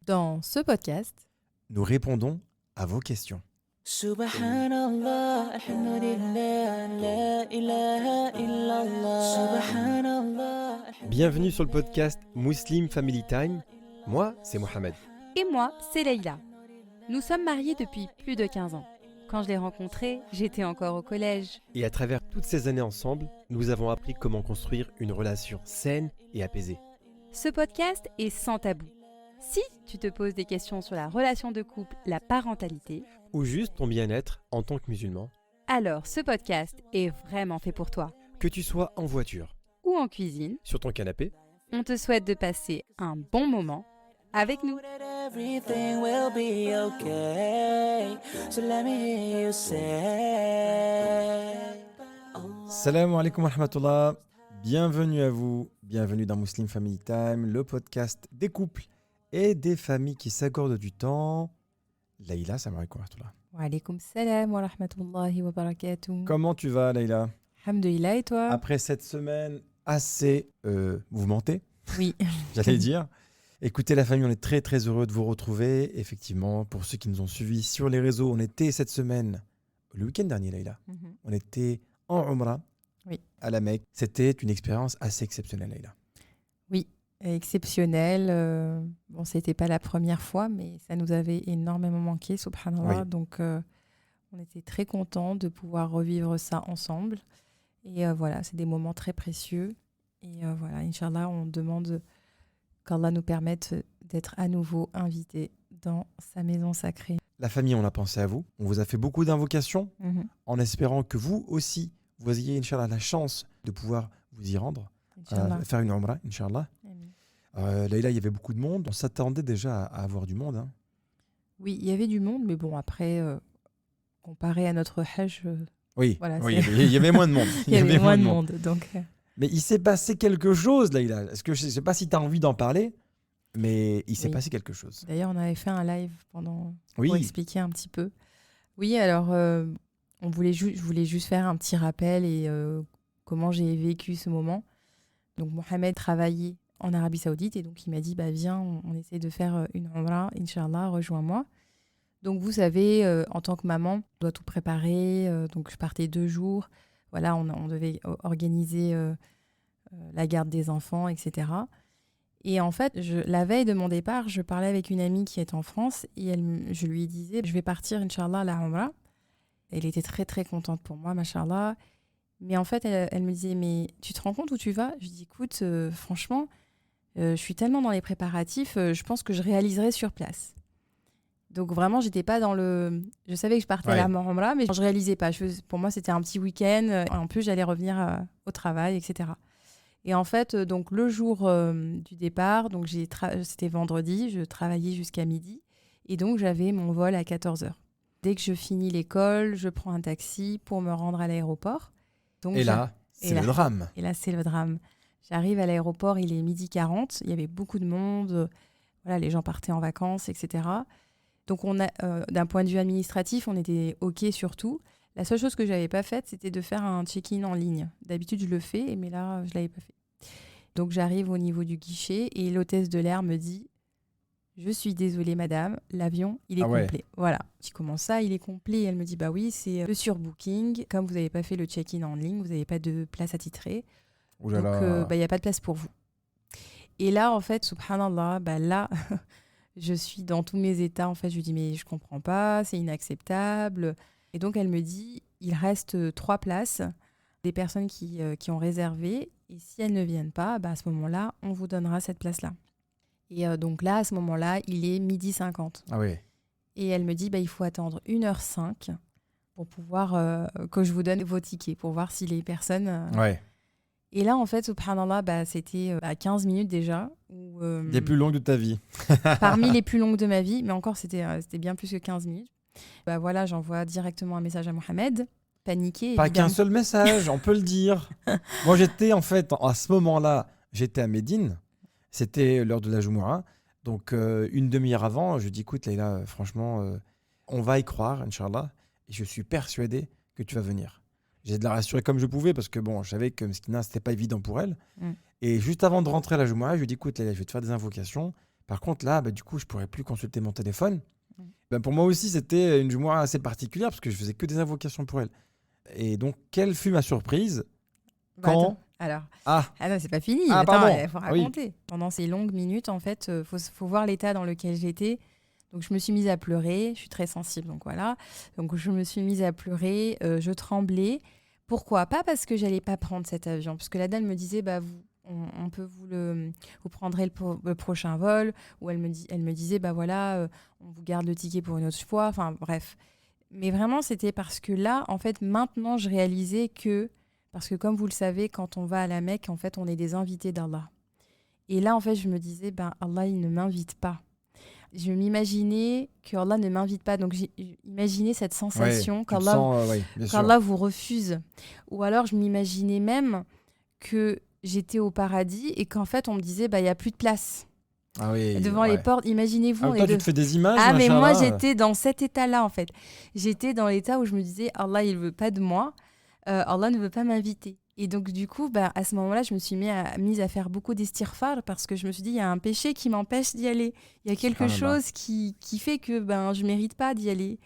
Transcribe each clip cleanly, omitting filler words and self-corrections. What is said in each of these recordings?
Dans ce podcast, nous répondons à vos questions. Subhanallah, alhamdulillah, la ilaha illallah. Subhanallah. Bienvenue sur le podcast Muslim Family Time. Moi, c'est Mohamed. et moi, c'est Leïla. Nous sommes mariés depuis plus de 15 ans. Quand je l'ai rencontré, j'étais encore au collège. Et à travers toutes ces années ensemble, nous avons appris comment construire une relation saine et apaisée. Ce podcast est sans tabou. Si tu te poses des questions sur la relation de couple, la parentalité, Ou juste ton bien-être en tant que musulman. alors ce podcast est vraiment fait pour toi. Que tu sois en voiture, Ou en cuisine, sur ton canapé, on te souhaite de passer un bon moment avec nous. Everything will be okay. So let me hear you say. Salam alaikum wa rahmatullah. Bienvenue à vous, bienvenue dans Muslim Family Time, le podcast des couples et des familles qui s'accordent du temps. Leïla, salam alaikum wa rahmatullah. Wa alaykoum salam wa rahmatullahi wa barakatuh. Comment tu vas, Leïla? Alhamdulillah, et toi? Après cette semaine assez mouvementée, Oui. j'allais dire. Écoutez la famille, on est très très heureux de vous retrouver. Effectivement, pour ceux qui nous ont suivis sur les réseaux, on était cette semaine, le week-end dernier, Leïla, on était en Umrah Oui. à la Mecque. C'était une expérience assez exceptionnelle, Leïla. Exceptionnel. Bon, c'était pas la première fois, mais ça nous avait énormément manqué, subhanallah. Oui. Donc, on était très contents de pouvoir revivre ça ensemble. Et voilà, c'est des moments très précieux. Et voilà, Inch'Allah, on demande qu'Allah nous permette d'être à nouveau invités dans sa maison sacrée. La famille, on a pensé à vous. On vous a fait beaucoup d'invocations Mhm. en espérant que vous aussi, vous ayez, Inch'Allah, la chance de pouvoir vous y rendre, Inch'Allah. faire une Umrah, Inch'Allah. Amin. Leïla, il y avait beaucoup de monde. On s'attendait déjà à avoir du monde, hein. Oui, il y avait du monde, mais bon, après, comparé à notre Hajj, Oui, Voilà, oui, c'est- il y avait moins de monde. il y avait moins de monde. Donc, Mais il s'est passé quelque chose, Leïla. Est-ce que je ne sais pas si tu as envie d'en parler, mais il s'est Oui. passé quelque chose. d'ailleurs, on avait fait un live pour Oui, expliquer un petit peu. Oui, alors, je voulais juste faire un petit rappel et comment j'ai vécu ce moment. Donc, Mohamed travaillait en Arabie Saoudite et donc il m'a dit, bah, viens, on essaie de faire une Umrah, Inch'Allah, rejoins-moi. Donc, vous savez, en tant que maman, on doit tout préparer. Donc, je partais 2 jours. Voilà, on devait organiser la garde des enfants, etc. Et en fait, la veille de mon départ, je parlais avec une amie qui est en France et je lui disais, je vais partir, Inch'Allah, à la Umrah. Elle était très, très contente pour moi, machallah. Mais en fait, elle me disait, mais tu te rends compte où tu vas? Je lui dis, écoute, franchement, je suis tellement dans les préparatifs, je pense que je réaliserai sur place. Donc vraiment, j'étais pas dans le... Je savais que je partais à la Umrah, mais je réalisais pas. Pour moi, c'était un petit week-end. En plus, j'allais revenir au travail, etc. Et en fait, donc le jour du départ, donc c'était vendredi, je travaillais jusqu'à midi. Et donc, j'avais mon vol à 14h. Dès que je finis l'école, je prends un taxi pour me rendre à l'aéroport. Donc, et là, c'est là- le drame. et là, c'est le drame. J'arrive à l'aéroport, il est 12h40. Il y avait beaucoup de monde. Voilà, les gens partaient en vacances, etc. Donc, d'un point de vue administratif, on était OK sur tout. La seule chose que je n'avais pas faite, c'était de faire un check-in en ligne. D'habitude, je le fais, mais là, je ne l'avais pas fait. Donc, j'arrive au niveau du guichet et l'hôtesse de l'air me dit « Je suis désolée, madame, l'avion, il est Ah ouais. complet. » Voilà. Je dis « Comment ça, il est complet ?» Et elle me dit « Bah oui, c'est le surbooking. Comme vous n'avez pas fait le check-in en ligne, vous n'avez pas de place attitrée. Ouh là Donc, là. il n'y a pas de place pour vous. » Et là, en fait, subhanallah, là, je suis dans tous mes états. En fait, je lui dis, mais je comprends pas, c'est inacceptable. Et donc, elle me dit, il reste 3 places, des personnes qui ont réservé. Et si elles ne viennent pas, à ce moment-là, on vous donnera cette place-là. Et donc là, à ce moment-là, il est 12h50. Ah oui. Et elle me dit, il faut attendre 1h05 pour pouvoir que je vous donne vos tickets, pour voir si les personnes... Ouais. Et là, en fait, subhanallah, c'était à 15 minutes déjà. Les plus longues de ta vie. Parmi les plus longues de ma vie, mais encore, c'était bien plus que 15 minutes. Voilà, j'envoie directement un message à Mohamed, paniqué. Pas évidemment. qu'un seul message, on peut le dire. Moi, j'étais en fait, à ce moment-là, j'étais à Médine. C'était l'heure de la Jumu'ah. Donc, une demi-heure avant, je dis, écoute, Leïla, franchement, on va y croire, Inch'Allah. Et je suis persuadé que tu vas venir. J'ai de la rassurer comme je pouvais parce que bon, je savais que Mskina, c'était pas évident pour elle. Mm. Et juste avant de rentrer à la Jumu'ah, je lui dis, écoute, Leïla, je vais te faire des invocations Par contre, là, du coup, je pourrais plus consulter mon téléphone. Mm. Pour moi aussi, c'était une Jumu'ah assez particulière parce que je faisais que des invocations pour elle. Et donc, quelle fut ma surprise quand... Attends, alors. Ah, Ah non, c'est pas fini. Ah, Attends, pardon. il faut Oui. raconter. Pendant ces longues minutes, en fait, faut voir l'état dans lequel j'étais. Donc, je me suis mise à pleurer. Je suis très sensible, donc voilà. Donc, je me suis mise à pleurer. Je tremblais. Pourquoi? Pas parce que j'allais pas prendre cet avion. Parce que la dame me disait, on peut vous prendrez le prochain vol. Ou elle me disait, voilà, on vous garde le ticket pour une autre fois. Enfin, bref. Mais vraiment, c'était parce que là, en fait, maintenant, je réalisais que... Parce que comme vous le savez, quand on va à la Mecque, en fait, on est des invités d'Allah. Et là, en fait, je me disais, Allah, il ne m'invite pas. Je m'imaginais que Allah ne m'invite pas. Donc, j'ai imaginé cette sensation tu te sens, bien sûr. qu'Allah vous refuse. Ou alors, je m'imaginais même que j'étais au paradis et qu'en fait, on me disait, il n'y a plus de place. Ah oui, Devant les portes, imaginez-vous. Ah, toi, tu te fais des images, mais machin, moi, là. j'étais dans cet état-là, en fait. J'étais dans l'état où je me disais, Allah, il ne veut pas de moi. Allah ne veut pas m'inviter. Et donc, du coup, à ce moment-là, je me suis mise à faire beaucoup d'istighfar parce que je me suis dit, il y a un péché qui m'empêche d'y aller. Il y a quelque chose qui fait que je ne mérite pas d'y aller.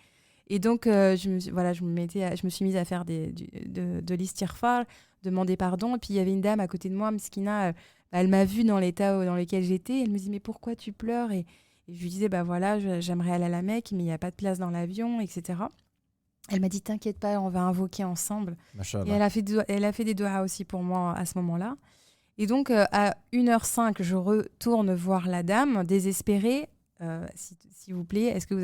Et donc, je me suis mise à faire de l'istighfar, demander pardon. Et puis, il y avait une dame à côté de moi, Mskina, elle m'a vue dans l'état dans lequel j'étais. Elle me dit, mais pourquoi tu pleures? Et je lui disais, j'aimerais aller à la Mecque, mais il n'y a pas de place dans l'avion, etc. Elle m'a dit, t'inquiète pas, on va invoquer ensemble. Et elle a fait des doigts aussi pour moi à ce moment-là. Et donc, à 1h05, je retourne voir la dame, désespérée. S'il vous plaît, est-ce que vous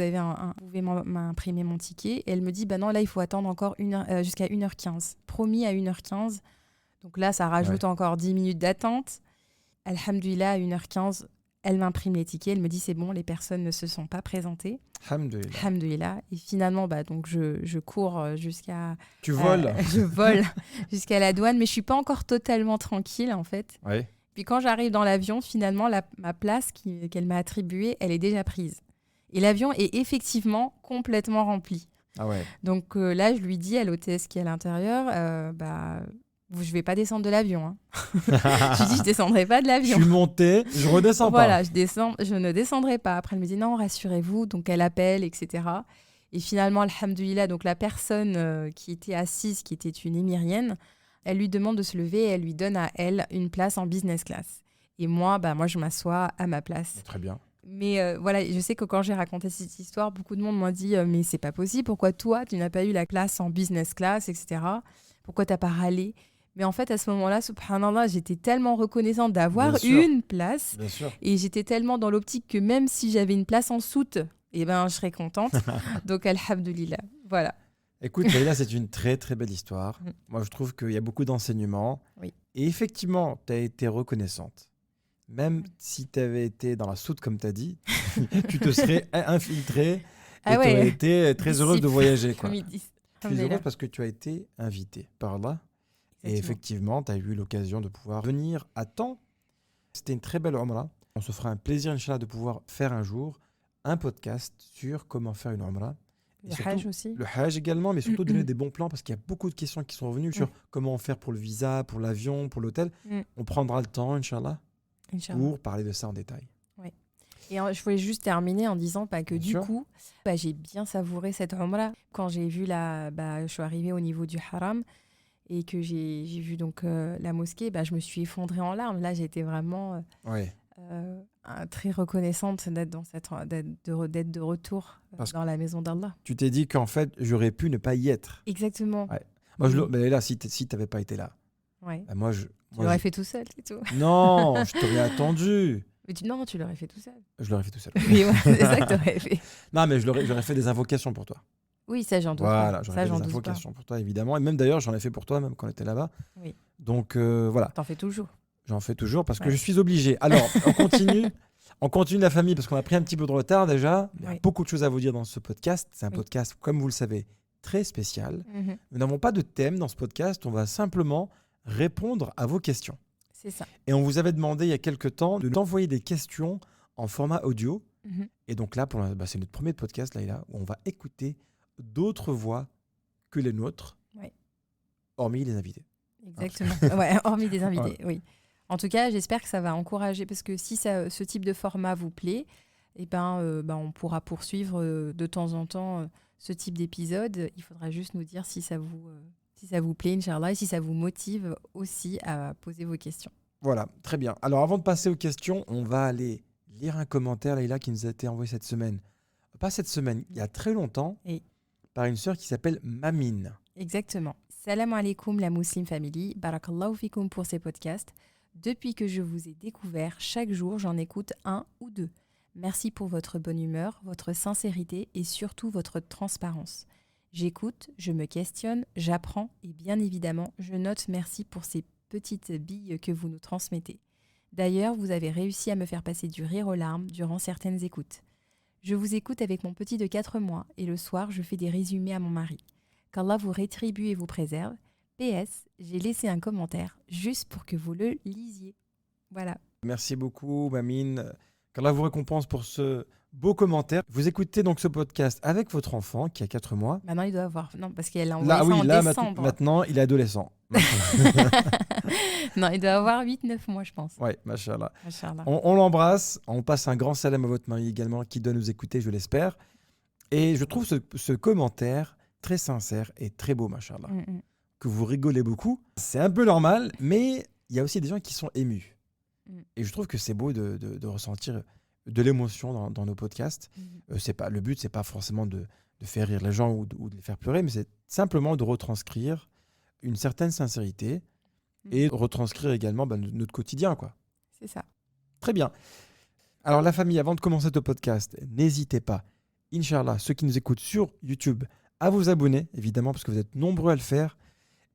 pouvez m'imprimer mon ticket? Et elle me dit, non, là, il faut attendre encore jusqu'à 1h15. Promis à 1h15. Donc là, ça rajoute encore 10 minutes d'attente. Alhamdoulilah, à 1h15, elle m'imprime les tickets. Elle me dit, c'est bon, les personnes ne se sont pas présentées. Alhamdoulilah. Et finalement, donc je cours jusqu'à... Tu voles Je vole jusqu'à la douane, mais je ne suis pas encore totalement tranquille, en fait. Ouais. Puis quand j'arrive dans l'avion, finalement, ma place qu'elle m'a attribuée, elle est déjà prise. Et l'avion est effectivement complètement rempli. Ah ouais. Donc là, je lui dis à l'hôtesse qui est à l'intérieur, je ne vais pas descendre de l'avion. Hein. Je lui dis, je ne descendrai pas de l'avion. Je suis montée, je redescends pas. Voilà, je ne descendrai pas. Après, elle me dit, non, rassurez-vous. Donc, elle appelle, etc. Et finalement, alhamdoulilah, donc la personne qui était assise, qui était une émirienne, elle lui demande de se lever et elle lui donne à elle une place en business class. Et moi, je m'assois à ma place. Très bien. Mais voilà, je sais que quand j'ai raconté cette histoire, beaucoup de monde m'ont dit mais c'est pas possible, pourquoi toi, tu n'as pas eu la place en business class, etc. Pourquoi t'as pas râlé? Mais en fait, à ce moment-là, subhanallah, j'étais tellement reconnaissante d'avoir une place. Bien sûr. Et j'étais tellement dans l'optique que même si j'avais une place en soute, je serais contente. Donc, alhamdoulilah. Voilà. Écoute, Leïla, c'est une très, très belle histoire. Moi, je trouve qu'il y a beaucoup d'enseignements. Oui. Et effectivement, tu as été reconnaissante. Même si tu avais été dans la soute, comme tu as dit, tu te serais infiltrée et tu aurais été très heureuse de voyager. Quoi. Tu es heureuse parce que tu as été invitée par Allah. Et effectivement, tu as eu l'occasion de pouvoir venir à temps. C'était une très belle Umrah. On se fera un plaisir, Inch'Allah, de pouvoir faire un jour un podcast sur comment faire une Umrah. Le Hajj aussi. Le Hajj également, mais surtout donner des bons plans parce qu'il y a beaucoup de questions qui sont revenues sur comment faire pour le visa, pour l'avion, pour l'hôtel. On prendra le temps, Inch'Allah, pour parler de ça en détail. Oui. Et je voulais juste terminer en disant que du coup, j'ai bien savouré cette Umrah. Quand j'ai vu je suis arrivée au niveau du Haram et que j'ai vu donc la mosquée, je me suis effondrée en larmes. Là, j'ai été vraiment très reconnaissante d'être de retour dans la maison d'Allah. Tu t'es dit qu'en fait, j'aurais pu ne pas y être. Exactement. Ouais. Moi, mais là, si tu n'avais pas été là, tu l'aurais fait tout seul, c'est tout. Non, je t'aurais attendu. Mais non, tu l'aurais fait tout seul. Je l'aurais fait tout seul. Oui, c'est ça que tu aurais fait. Non, mais j'aurais fait des invocations pour toi. Oui, ça, j'en doute pas. Voilà, j'aurais fait des invocations pour toi, évidemment. Et même d'ailleurs, j'en ai fait pour toi, même quand on était là-bas. Oui. Donc, voilà. T'en fais toujours. J'en fais toujours parce que je suis obligé. Alors, on continue. On continue la famille parce qu'on a pris un petit peu de retard déjà. Il y a beaucoup de choses à vous dire dans ce podcast. C'est un podcast, comme vous le savez, très spécial. Nous n'avons pas de thème dans ce podcast. On va simplement répondre à vos questions. C'est ça. Et on vous avait demandé il y a quelques temps de nous envoyer des questions en format audio. Et donc là, c'est notre premier podcast, là, où on va écouter d'autres voix que les nôtres, hormis les invités. Exactement. Hormis des invités, oui. En tout cas, j'espère que ça va encourager, parce que si ce type de format vous plaît, on pourra poursuivre de temps en temps ce type d'épisode. Il faudra juste nous dire si ça vous plaît, Inch'Allah, et si ça vous motive aussi à poser vos questions. Voilà, très bien. Alors avant de passer aux questions, on va aller lire un commentaire, Leïla, qui nous a été envoyé cette semaine. Pas cette semaine, il y a très longtemps, Oui. par une sœur qui s'appelle Mamine. Exactement. Salam alaikum la Muslim Family. Barakallahu fikoum pour ces podcasts. Depuis que je vous ai découvert, chaque jour, j'en écoute 1 ou 2. Merci pour votre bonne humeur, votre sincérité et surtout votre transparence. J'écoute, je me questionne, j'apprends et bien évidemment, je note merci pour ces petites billes que vous nous transmettez. D'ailleurs, vous avez réussi à me faire passer du rire aux larmes durant certaines écoutes. Je vous écoute avec mon petit de 4 mois et le soir, je fais des résumés à mon mari. Qu'Allah vous rétribue et vous préserve. PS, j'ai laissé un commentaire juste pour que vous le lisiez. Voilà. Merci beaucoup, Mamine. Qu'Allah vous récompense pour ce beau commentaire. Vous écoutez donc ce podcast avec votre enfant qui a 4 mois. Maintenant, il doit avoir... Non, parce qu'elle a envoyé Là, ça oui, en là, décembre. maintenant, il est adolescent. Non, il doit avoir 8-9 mois, je pense. Ouais, machallah. Machallah. On l'embrasse. On passe un grand salam à votre mari également qui doit nous écouter, je l'espère. Et je trouve ce commentaire très sincère et très beau, machallah. Que vous rigolez beaucoup. C'est un peu normal, mais il y a aussi des gens qui sont émus. Et je trouve que c'est beau de ressentir de l'émotion dans nos podcasts. Le but, c'est pas forcément de faire rire les gens ou de les faire pleurer, mais c'est simplement de retranscrire une certaine sincérité et retranscrire également notre quotidien, quoi. C'est ça. Très bien. Alors la famille, avant de commencer ce podcast, n'hésitez pas, Inch'Allah, ceux qui nous écoutent sur YouTube, à vous abonner, évidemment, parce que vous êtes nombreux à le faire.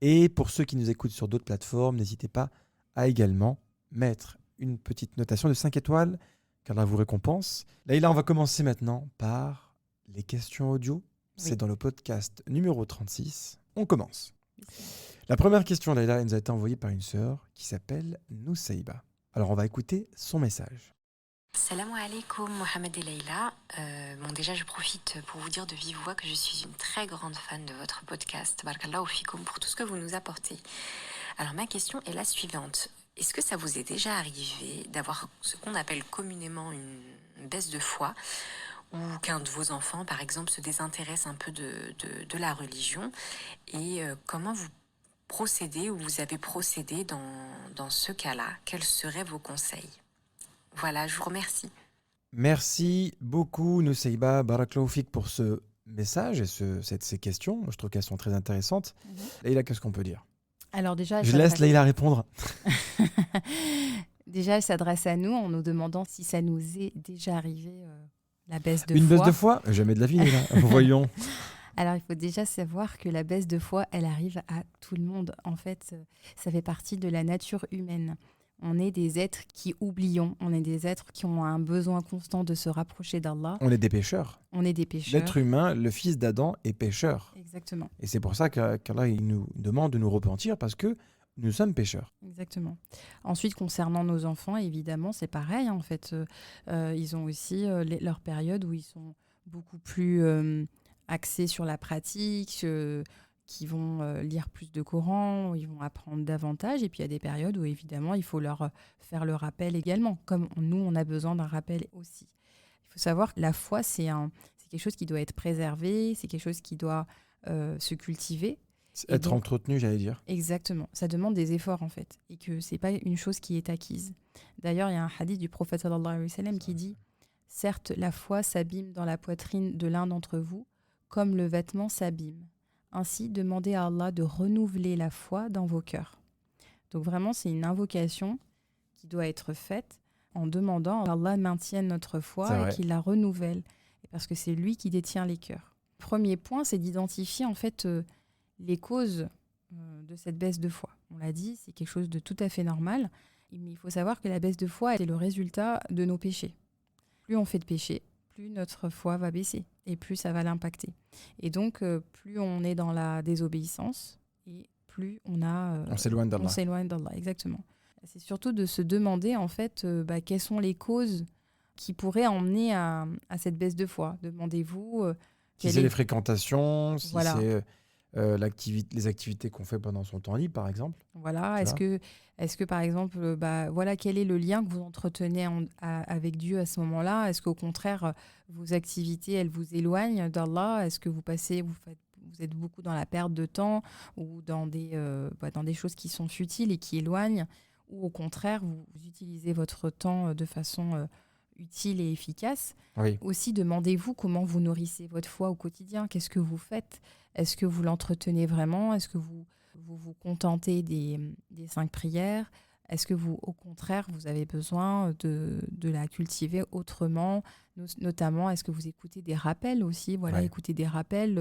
Et pour ceux qui nous écoutent sur d'autres plateformes, n'hésitez pas à également mettre une petite notation de 5 étoiles, car là vous récompense. Leïla, on va commencer maintenant par les questions audio. C'est dans le podcast numéro 36. On commence. La première question, Leïla, elle nous a été envoyée par une sœur qui s'appelle Noussaïba. Alors on va écouter son message. Salam alaikum Mohamed et Leïla. Déjà je profite pour vous dire de vive voix que je suis une très grande fan de votre podcast. Barakallahu fikoum pour tout ce que vous nous apportez. Alors ma question est la suivante. Est-ce que ça vous est déjà arrivé d'avoir ce qu'on appelle communément une baisse de foi, ou qu'un de vos enfants par exemple se désintéresse un peu de la religion, et comment vous procédez ou vous avez procédé dans ce cas-là? Quels seraient vos conseils? Voilà, je vous remercie. Merci beaucoup, Noussaïba, Barakallahu fik pour ce message et ces questions. Je trouve qu'elles sont très intéressantes. Leïla, qu'est-ce qu'on peut dire? Alors déjà, je laisse Leïla répondre. Déjà, elle s'adresse à nous en nous demandant si ça nous est déjà arrivé, la baisse de foi. Une baisse de foi? Jamais de la vie, Leïla. Voyons. Alors, il faut déjà savoir que la baisse de foi, elle arrive à tout le monde. En fait, ça fait partie de la nature humaine. On est des êtres qui oublions. On est des êtres qui ont un besoin constant de se rapprocher d'Allah. On est des pécheurs. On est des pécheurs. L'être humain, le fils d'Adam, est pécheur. Exactement. Et c'est pour ça qu'Allah il nous demande de nous repentir, parce que nous sommes pécheurs. Exactement. Ensuite, concernant nos enfants, évidemment, c'est pareil. En fait, ils ont aussi leur période où ils sont beaucoup plus axés sur la pratique, qui vont lire plus de Coran, où ils vont apprendre davantage. Et puis, il y a des périodes où, évidemment, il faut leur faire le rappel également, comme nous, on a besoin d'un rappel aussi. Il faut savoir que la foi, c'est quelque chose qui doit être préservé, c'est quelque chose qui doit se cultiver. Être entretenu, j'allais dire. Exactement. Ça demande des efforts, en fait, et que ce n'est pas une chose qui est acquise. D'ailleurs, il y a un hadith du prophète sallallahu alayhi wa sallam qui dit « Certes, la foi s'abîme dans la poitrine de l'un d'entre vous, comme le vêtement s'abîme. Ainsi, demandez à Allah de renouveler la foi dans vos cœurs. » Donc vraiment, c'est une invocation qui doit être faite en demandant à Allah maintienne notre foi et qu'il la renouvelle, parce que c'est lui qui détient les cœurs. Premier point, c'est d'identifier en fait les causes de cette baisse de foi. On l'a dit, c'est quelque chose de tout à fait normal, mais il faut savoir que la baisse de foi est le résultat de nos péchés. Plus on fait de péchés, plus notre foi va baisser et plus ça va l'impacter. Et donc, plus on est dans la désobéissance et plus on s'éloigne d'Allah. On s'éloigne d'Allah, exactement. C'est surtout de se demander en fait quelles sont les causes qui pourraient emmener à cette baisse de foi. Demandez-vous... si c'est les fréquentations, si c'est les activités qu'on fait pendant son temps libre, par exemple. Voilà, Tu est-ce que par exemple, voilà, quel est le lien que vous entretenez avec Dieu à ce moment-là? Est-ce qu'au contraire, vos activités, elles vous éloignent d'Allah? Est-ce que vous êtes beaucoup dans la perte de temps ou dans des choses qui sont futiles et qui éloignent? Ou au contraire, vous utilisez votre temps de façon utile et efficace? Oui, Aussi, demandez-vous comment vous nourrissez votre foi au quotidien. Qu'est-ce que vous faites? Est-ce que vous l'entretenez vraiment? Est-ce que vous contentez des 5 prières? Est-ce que au contraire, vous avez besoin de la cultiver autrement? Notamment, est-ce que vous écoutez des rappels aussi? Voilà, ouais. écoutez des rappels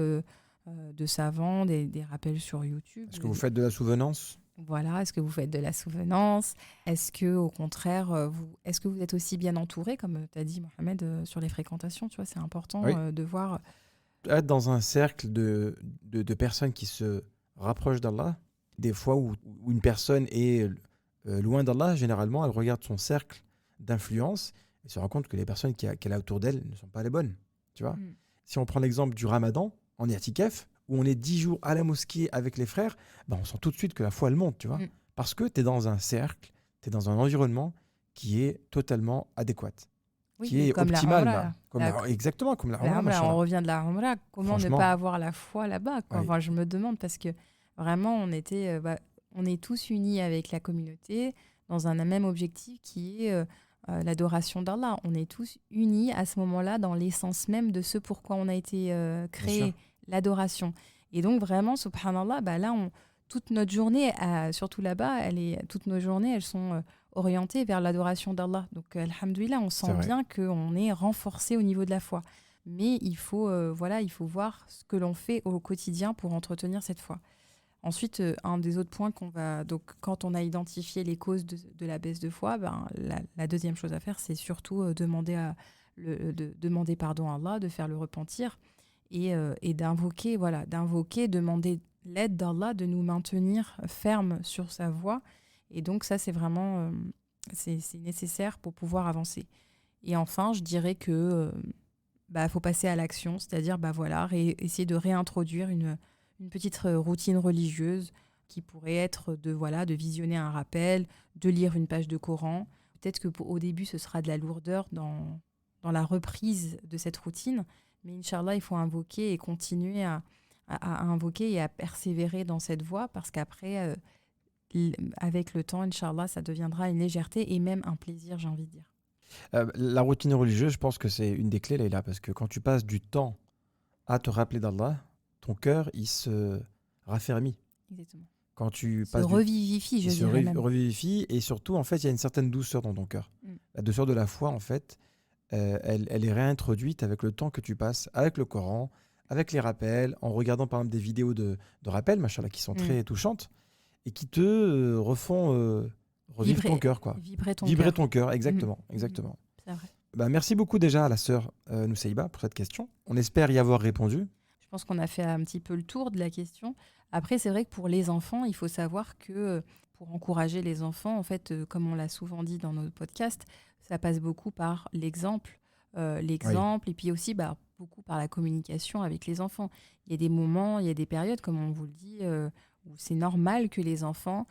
de savants, des rappels sur YouTube. Est-ce que vous faites de la souvenance? Voilà, est-ce que vous faites de la souvenance? Est-ce que, au contraire, est-ce que vous êtes aussi bien entouré, comme tu as dit, Mohamed, sur les fréquentations? Tu vois, c'est important Oui. de voir. Être dans un cercle de personnes qui se rapprochent d'Allah, des fois où une personne est loin d'Allah, généralement, elle regarde son cercle d'influence et se rend compte que les personnes qu'elle a autour d'elle ne sont pas les bonnes. Tu vois? Mm. Si on prend l'exemple du Ramadan, en i'tikaf, où on est 10 jours à la mosquée avec les frères, on sent tout de suite que la foi, elle monte, tu vois? Mm. Parce que tu es dans un cercle, tu es dans un environnement qui est totalement adéquat, Oui, qui est comme la optimal. Umrah. Exactement, comme la La Umrah, Umrah, machallah. on revient de la Umrah. Comment ne Franchement. pas avoir la foi là-bas, quoi? Oui. Enfin, je me demande parce que vraiment, on est tous unis avec la communauté dans un même objectif qui est l'adoration d'Allah. On est tous unis à ce moment-là dans l'essence même de ce pourquoi on a été créé, sûr. l'adoration. Et donc vraiment, subhanallah, là, toute notre journée, surtout là-bas, toutes nos journées, elles sont orientées vers l'adoration d'Allah. Donc, alhamdoulilah, on C'est sent vrai. bien qu'on est renforcé au niveau de la foi. Mais il faut voir ce que l'on fait au quotidien pour entretenir cette foi. Ensuite, un des autres points donc, quand on a identifié les causes de la baisse de foi, la deuxième chose à faire, c'est surtout demander pardon à Allah, de faire le repentir et d'invoquer, demander l'aide d'Allah de nous maintenir fermes sur sa voie. Et donc ça, c'est vraiment c'est nécessaire pour pouvoir avancer. Et enfin, je dirais que faut passer à l'action, c'est-à-dire essayer de réintroduire une petite routine religieuse qui pourrait être de visionner un rappel, de lire une page de Coran. Peut-être qu'au début, ce sera de la lourdeur dans la reprise de cette routine, mais Inch'Allah, il faut invoquer et continuer à invoquer et à persévérer dans cette voie parce qu'après, avec le temps, Inch'Allah, ça deviendra une légèreté et même un plaisir, j'ai envie de dire. La routine religieuse, je pense que c'est une des clés, Leïla, parce que quand tu passes du temps à te rappeler d'Allah, ton cœur, il se raffermit. Exactement. Quand tu Il se passes revivifie, je dirais même. revivifie, et surtout, en fait, il y a une certaine douceur dans ton cœur. Mm. La douceur de la foi, en fait, elle est réintroduite avec le temps que tu passes avec le Coran, avec les rappels, en regardant par exemple des vidéos de rappels, machallah, qui sont très touchantes, et qui te refont revivre ton cœur, quoi. Vibrer ton cœur, exactement. Mhm. exactement. C'est vrai. Merci beaucoup déjà à la sœur Nusaïba pour cette question. On espère y avoir répondu. Je pense qu'on a fait un petit peu le tour de la question. Après, c'est vrai que pour les enfants, il faut savoir que pour encourager les enfants, en fait, comme on l'a souvent dit dans nos podcasts, ça passe beaucoup par l'exemple. Et puis aussi beaucoup par la communication avec les enfants. Il y a des moments, il y a des périodes, comme on vous le dit, où c'est normal que les enfants,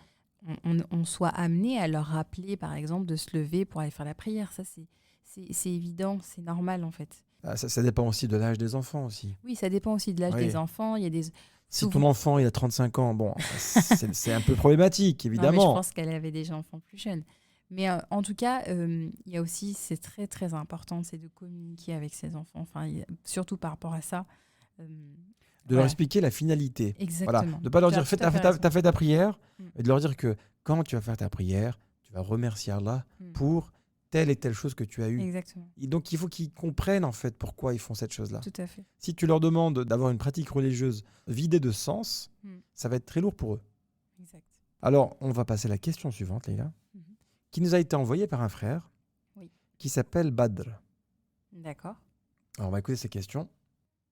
on soit amené à leur rappeler, par exemple, de se lever pour aller faire la prière. Ça, c'est évident, c'est normal, en fait. Ça dépend aussi de l'âge des enfants aussi. Oui, ça dépend aussi de l'âge des enfants. Il y a des... Si ton enfant il a 35 ans, bon, c'est un peu problématique, évidemment. Non, mais je pense qu'elle avait des enfants plus jeunes. Mais en tout cas, il y a aussi, c'est très très important, c'est de communiquer avec ses enfants, surtout par rapport à ça. De leur expliquer la finalité. Exactement. Voilà. De ne pas leur dire, t'as fait ta prière, Mm. et de leur dire que quand tu vas faire ta prière, tu vas remercier Allah pour telle et telle chose que tu as eue. Exactement. Et donc, il faut qu'ils comprennent en fait pourquoi ils font cette chose-là. Tout à fait. Si tu leur demandes d'avoir une pratique religieuse vidée de sens, ça va être très lourd pour eux. Exact. Alors, on va passer à la question suivante, Leïla, qui nous a été envoyée par un frère qui s'appelle Badr. D'accord. Alors, on va écouter ces questions.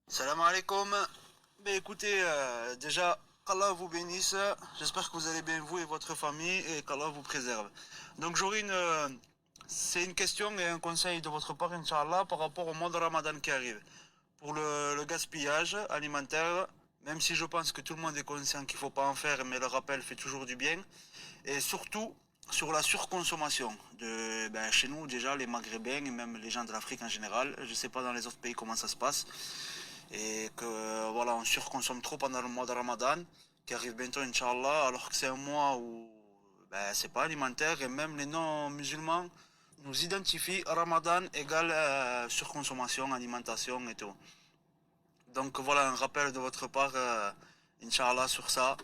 Salam alaikum. Écoutez, déjà, qu'Allah vous bénisse. J'espère que vous allez bien, vous et votre famille, et qu'Allah vous préserve. Donc, j'aurais c'est une question et un conseil de votre part, Inch'Allah, par rapport au mois de Ramadan qui arrive. Pour le gaspillage alimentaire, Même si je pense que tout le monde est conscient qu'il ne faut pas en faire, mais le rappel fait toujours du bien. Et surtout sur la surconsommation. Chez nous, déjà, les Maghrébins et même les gens de l'Afrique en général, je ne sais pas dans les autres pays comment ça se passe, et que voilà, on surconsomme trop pendant le mois de Ramadan, qui arrive bientôt, Inch'Allah, alors que c'est un mois où c'est pas alimentaire, et même les non-musulmans nous identifient Ramadan égale surconsommation, alimentation et tout. Donc voilà un rappel de votre part, Inch'Allah, sur ça.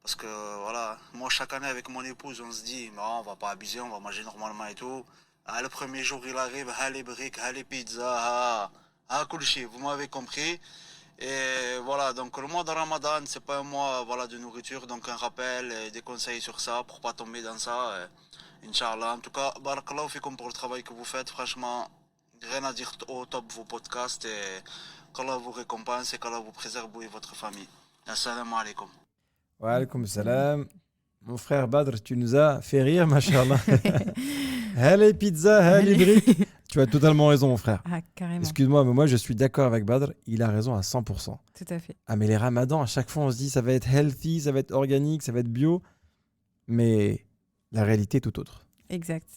Parce que voilà, moi chaque année avec mon épouse, on se dit, non, on va pas abuser, on va manger normalement et tout. Ah, le premier jour, il arrive, ah les briques, ah les pizzas, kulchi, vous m'avez compris. Et voilà, donc le mois de Ramadan, c'est pas un mois voilà, de nourriture, donc un rappel et des conseils sur ça pour pas tomber dans ça. Inch'Allah. En tout cas, barakallahu fikum pour le travail que vous faites. Franchement, rien à dire au top vos podcasts et qu'Allah vous récompense et qu'Allah vous préserve vous et votre famille. Assalamu alaikum. Wa alaykoum salam. Mon frère Badr, tu nous as fait rire, machallah. Allez pizza, allez briques. Tu as totalement raison, mon frère. Ah, carrément. Excuse-moi, mais moi je suis d'accord avec Badr. Il a raison à 100%. Tout à fait. Ah, mais les ramadans, à chaque fois, on se dit ça va être healthy, ça va être organique, ça va être bio. Mais la réalité est tout autre. Exact.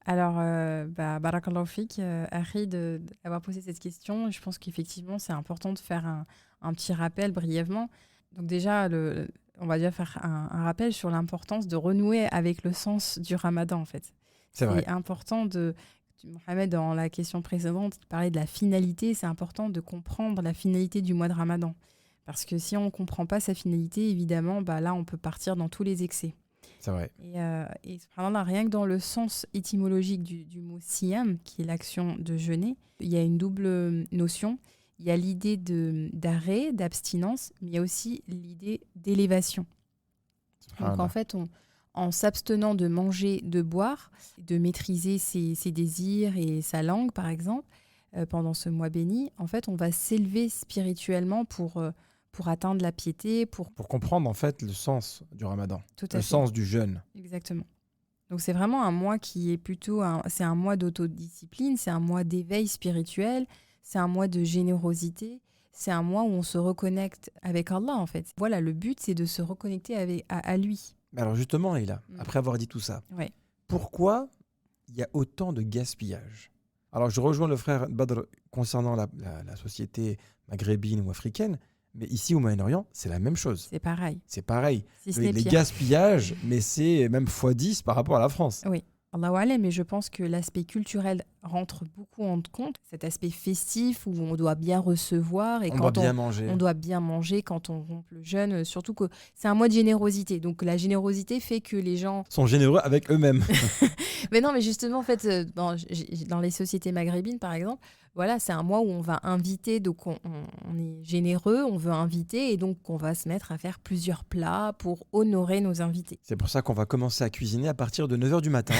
Alors, barakallahu fik, Harry, d'avoir posé cette question. Je pense qu'effectivement, c'est important de faire un petit rappel brièvement. Donc déjà, on va déjà faire un rappel sur l'importance de renouer avec le sens du ramadan, en fait. C'est vrai. C'est important Mohamed, dans la question précédente, il parlait de la finalité. C'est important de comprendre la finalité du mois de ramadan. Parce que si on ne comprend pas sa finalité, évidemment, là, on peut partir dans tous les excès. C'est vrai. Et subhanallah, rien que dans le sens étymologique du mot siyam, qui est l'action de jeûner, il y a une double notion. Il y a l'idée d'arrêt, d'abstinence, mais il y a aussi l'idée d'élévation. Donc en fait, en s'abstenant de manger, de boire, de maîtriser ses désirs et sa langue, par exemple, pendant ce mois béni, en fait, on va s'élever spirituellement pour atteindre la piété, pour comprendre en fait le sens du ramadan, le sens du jeûne. Exactement. Donc c'est vraiment un mois qui est plutôt c'est un mois d'autodiscipline, c'est un mois d'éveil spirituel, c'est un mois de générosité, c'est un mois où on se reconnecte avec Allah en fait. Voilà, le but c'est de se reconnecter à lui. Alors justement, Leïla, après avoir dit tout ça, pourquoi il y a autant de gaspillage ? Alors je rejoins le frère Badr concernant la société maghrébine ou africaine, mais ici au Moyen-Orient, c'est la même chose. C'est pareil. C'est pareil. Si les gaspillages, mais c'est même x10 par rapport à la France. Oui. Allahu Alam, mais je pense que l'aspect culturel rentre beaucoup en compte. Cet aspect festif où on doit bien recevoir et on doit bien manger. On doit bien manger quand on rompt le jeûne. Surtout que c'est un mois de générosité. Donc la générosité fait que les gens sont généreux avec eux-mêmes. Mais non, mais justement, en fait, dans les sociétés maghrébines, par exemple, voilà, c'est un mois où on va inviter, donc on est généreux, on veut inviter, et donc on va se mettre à faire plusieurs plats pour honorer nos invités. C'est pour ça qu'on va commencer à cuisiner à partir de 9h du matin.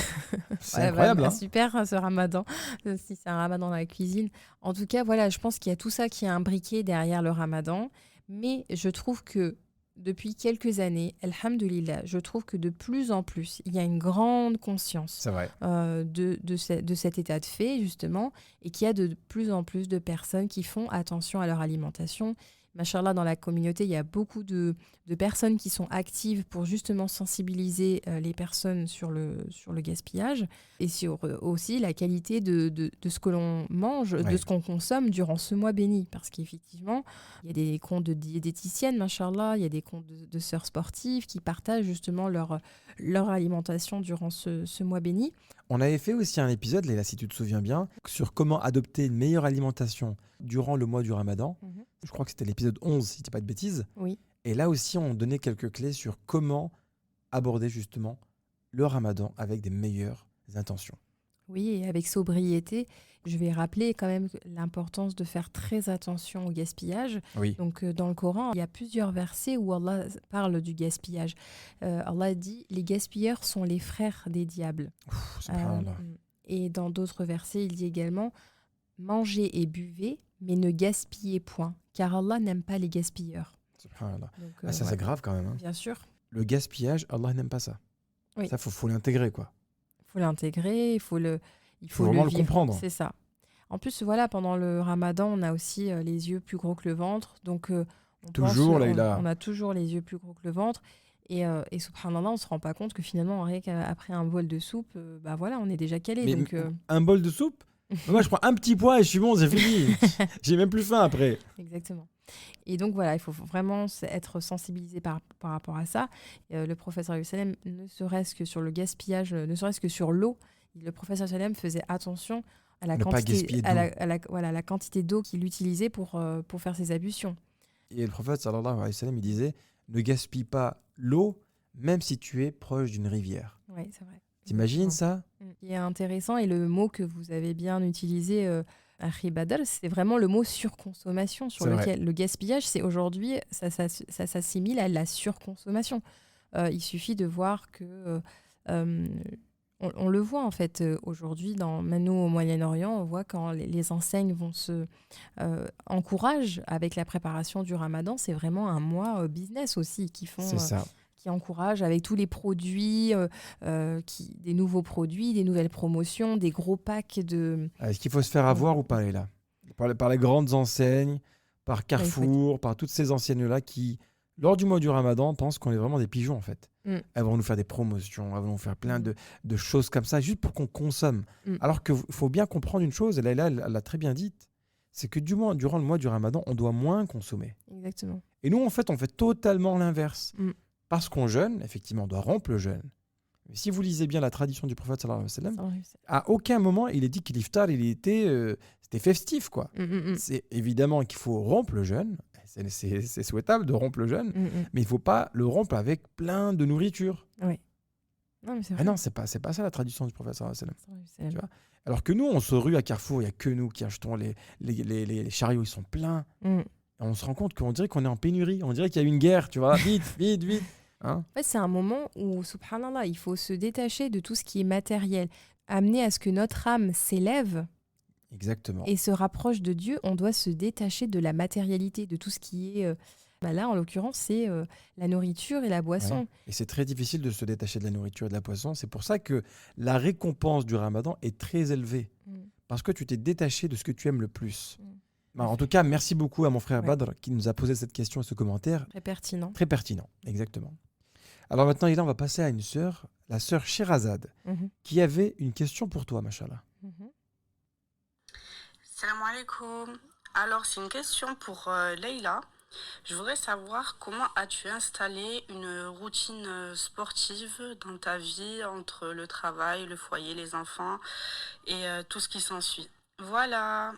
C'est incroyable. Hein, super, ce ramadan, si c'est un ramadan dans la cuisine. En tout cas, voilà, je pense qu'il y a tout ça qui est imbriqué derrière le ramadan, mais je trouve que depuis quelques années, alhamdoulilah, je trouve que de plus en plus, il y a une grande conscience de cet état de fait, justement, et qu'il y a de plus en plus de personnes qui font attention à leur alimentation. Machallah, dans la communauté, il y a beaucoup de personnes qui sont actives pour justement sensibiliser les personnes sur le gaspillage et sur aussi la qualité de ce que l'on mange, de ce qu'on consomme durant ce mois béni. Parce qu'effectivement, il y a des comptes de diététiciennes, machallah, il y a des comptes de sœurs sportives qui partagent justement leur alimentation durant ce mois béni. On avait fait aussi un épisode, Léla, si tu te souviens bien, sur comment adopter une meilleure alimentation durant le mois du Ramadan. Je crois que c'était l'épisode 11, si je ne dis pas de bêtises. Oui. Et là aussi, on donnait quelques clés sur comment aborder justement le Ramadan avec des meilleures intentions. Oui, et avec sobriété. Je vais rappeler quand même l'importance de faire très attention au gaspillage. Oui. Donc, dans le Coran, il y a plusieurs versets où Allah parle du gaspillage. Allah dit « Les gaspilleurs sont les frères des diables ». Et dans d'autres versets, il dit également « Mangez et buvez, mais ne gaspillez point, car Allah n'aime pas les gaspilleurs ». Donc, ça, c'est grave quand même. Hein. Bien sûr. Le gaspillage, Allah n'aime pas ça. Oui. Ça, faut l'intégrer, quoi. Il faut l'intégrer, il faut vraiment le comprendre. C'est ça. En plus, voilà, pendant le Ramadan, on a aussi les yeux plus gros que le ventre. Donc, Toujours, Leïla. On a toujours les yeux plus gros que le ventre. Et subhanallah, on ne se rend pas compte que finalement, rien qu'après un bol de soupe, bah voilà, on est déjà calé. Mais Donc, un bol de soupe? Moi, je prends un petit pois et je suis bon, c'est fini. J'ai même plus faim après. Exactement. Et donc voilà, il faut vraiment être sensibilisé par rapport à ça. Le professeur Salem, ne serait-ce que sur le gaspillage, ne serait-ce que sur l'eau, le professeur Salem faisait attention à la Ne pas quantité, gaspiller d'eau. la quantité d'eau qu'il utilisait pour faire ses ablutions. Et le prophète, sallallahu alayhi wa sallam, il disait ne gaspille pas l'eau, même si tu es proche d'une rivière. Oui, c'est vrai. T'imagines ça? Ce qui est intéressant, et le mot que vous avez bien utilisé, Akhi Badr, c'est vraiment le mot surconsommation, sur C'est lequel le gaspillage, c'est aujourd'hui, ça s'assimile à la surconsommation. Il suffit de voir que, on le voit en fait aujourd'hui, maintenant au Moyen-Orient, on voit quand les enseignes encouragent avec la préparation du Ramadan, c'est vraiment un mois business aussi qui font. C'est ça. Qui encourage avec tous les produits, des nouveaux produits, des nouvelles promotions, des gros packs de... Est-ce qu'il faut se faire avoir ou pas, là par les grandes enseignes, par Carrefour, par toutes ces enseignes-là qui, lors du mois du Ramadan, pensent qu'on est vraiment des pigeons, en fait. Elles vont nous faire des promotions, elles vont nous faire plein de choses comme ça, juste pour qu'on consomme. Alors qu'il faut bien comprendre une chose, et Leïla, elle l'a très bien dite, c'est que durant le mois du Ramadan, on doit moins consommer. Exactement. Et nous, en fait, on fait totalement l'inverse. Parce qu'on jeûne, effectivement, on doit rompre le jeûne. Mais si vous lisez bien la tradition du prophète, sallallahu alayhi wa sallam, à aucun moment il est dit que l'iftar, c'était festif, quoi. C'est évidemment qu'il faut rompre le jeûne. C'est souhaitable de rompre le jeûne, mais il ne faut pas le rompre avec plein de nourriture. Oui. Non, mais c'est vrai. Ah non, c'est pas ça la tradition du prophète, sallallahu alayhi wa sallam. Tu vois. Alors que nous, on se rue à Carrefour, il n'y a que nous qui achetons les chariots, ils sont pleins. Et on se rend compte qu'on dirait qu'on est en pénurie. On dirait qu'il y a une guerre, tu vois. Vite, vite, vite. Hein? En fait, c'est un moment où, subhanallah, il faut se détacher de tout ce qui est matériel. Amener à ce que notre âme s'élève. Exactement. Et se rapproche de Dieu, on doit se détacher de la matérialité, de tout ce qui est... là, en l'occurrence, c'est la nourriture et la boisson. Ouais. Et c'est très difficile de se détacher de la nourriture et de la boisson. C'est pour ça que la récompense du Ramadan est très élevée. Parce que tu t'es détaché de ce que tu aimes le plus. En tout cas, merci beaucoup à mon frère Badr qui nous a posé cette question et ce commentaire. Très pertinent. Très pertinent, exactement. Alors maintenant, Leïla, on va passer à une sœur, la sœur Sherazade, qui avait une question pour toi, machallah. Salam alaikum. Alors, c'est une question pour Leïla. Je voudrais savoir comment as-tu installé une routine sportive dans ta vie entre le travail, le foyer, les enfants et tout ce qui s'ensuit. Voilà.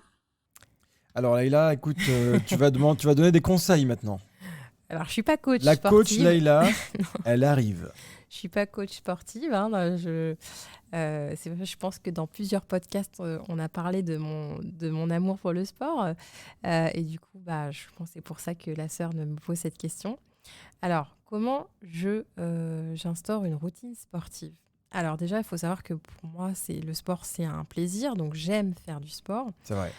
Alors Leïla, écoute, tu vas donner des conseils maintenant. Alors, je suis pas coach La sportive. coach Leïla, elle arrive. Je suis pas coach sportive. Je pense que dans plusieurs podcasts, on a parlé de mon amour pour le sport. Et du coup, je pense que c'est pour ça que la sœur me pose cette question. Alors, comment j'instaure une routine sportive ? Alors déjà, il faut savoir que pour moi, le sport, c'est un plaisir. Donc, j'aime faire du sport. C'est vrai.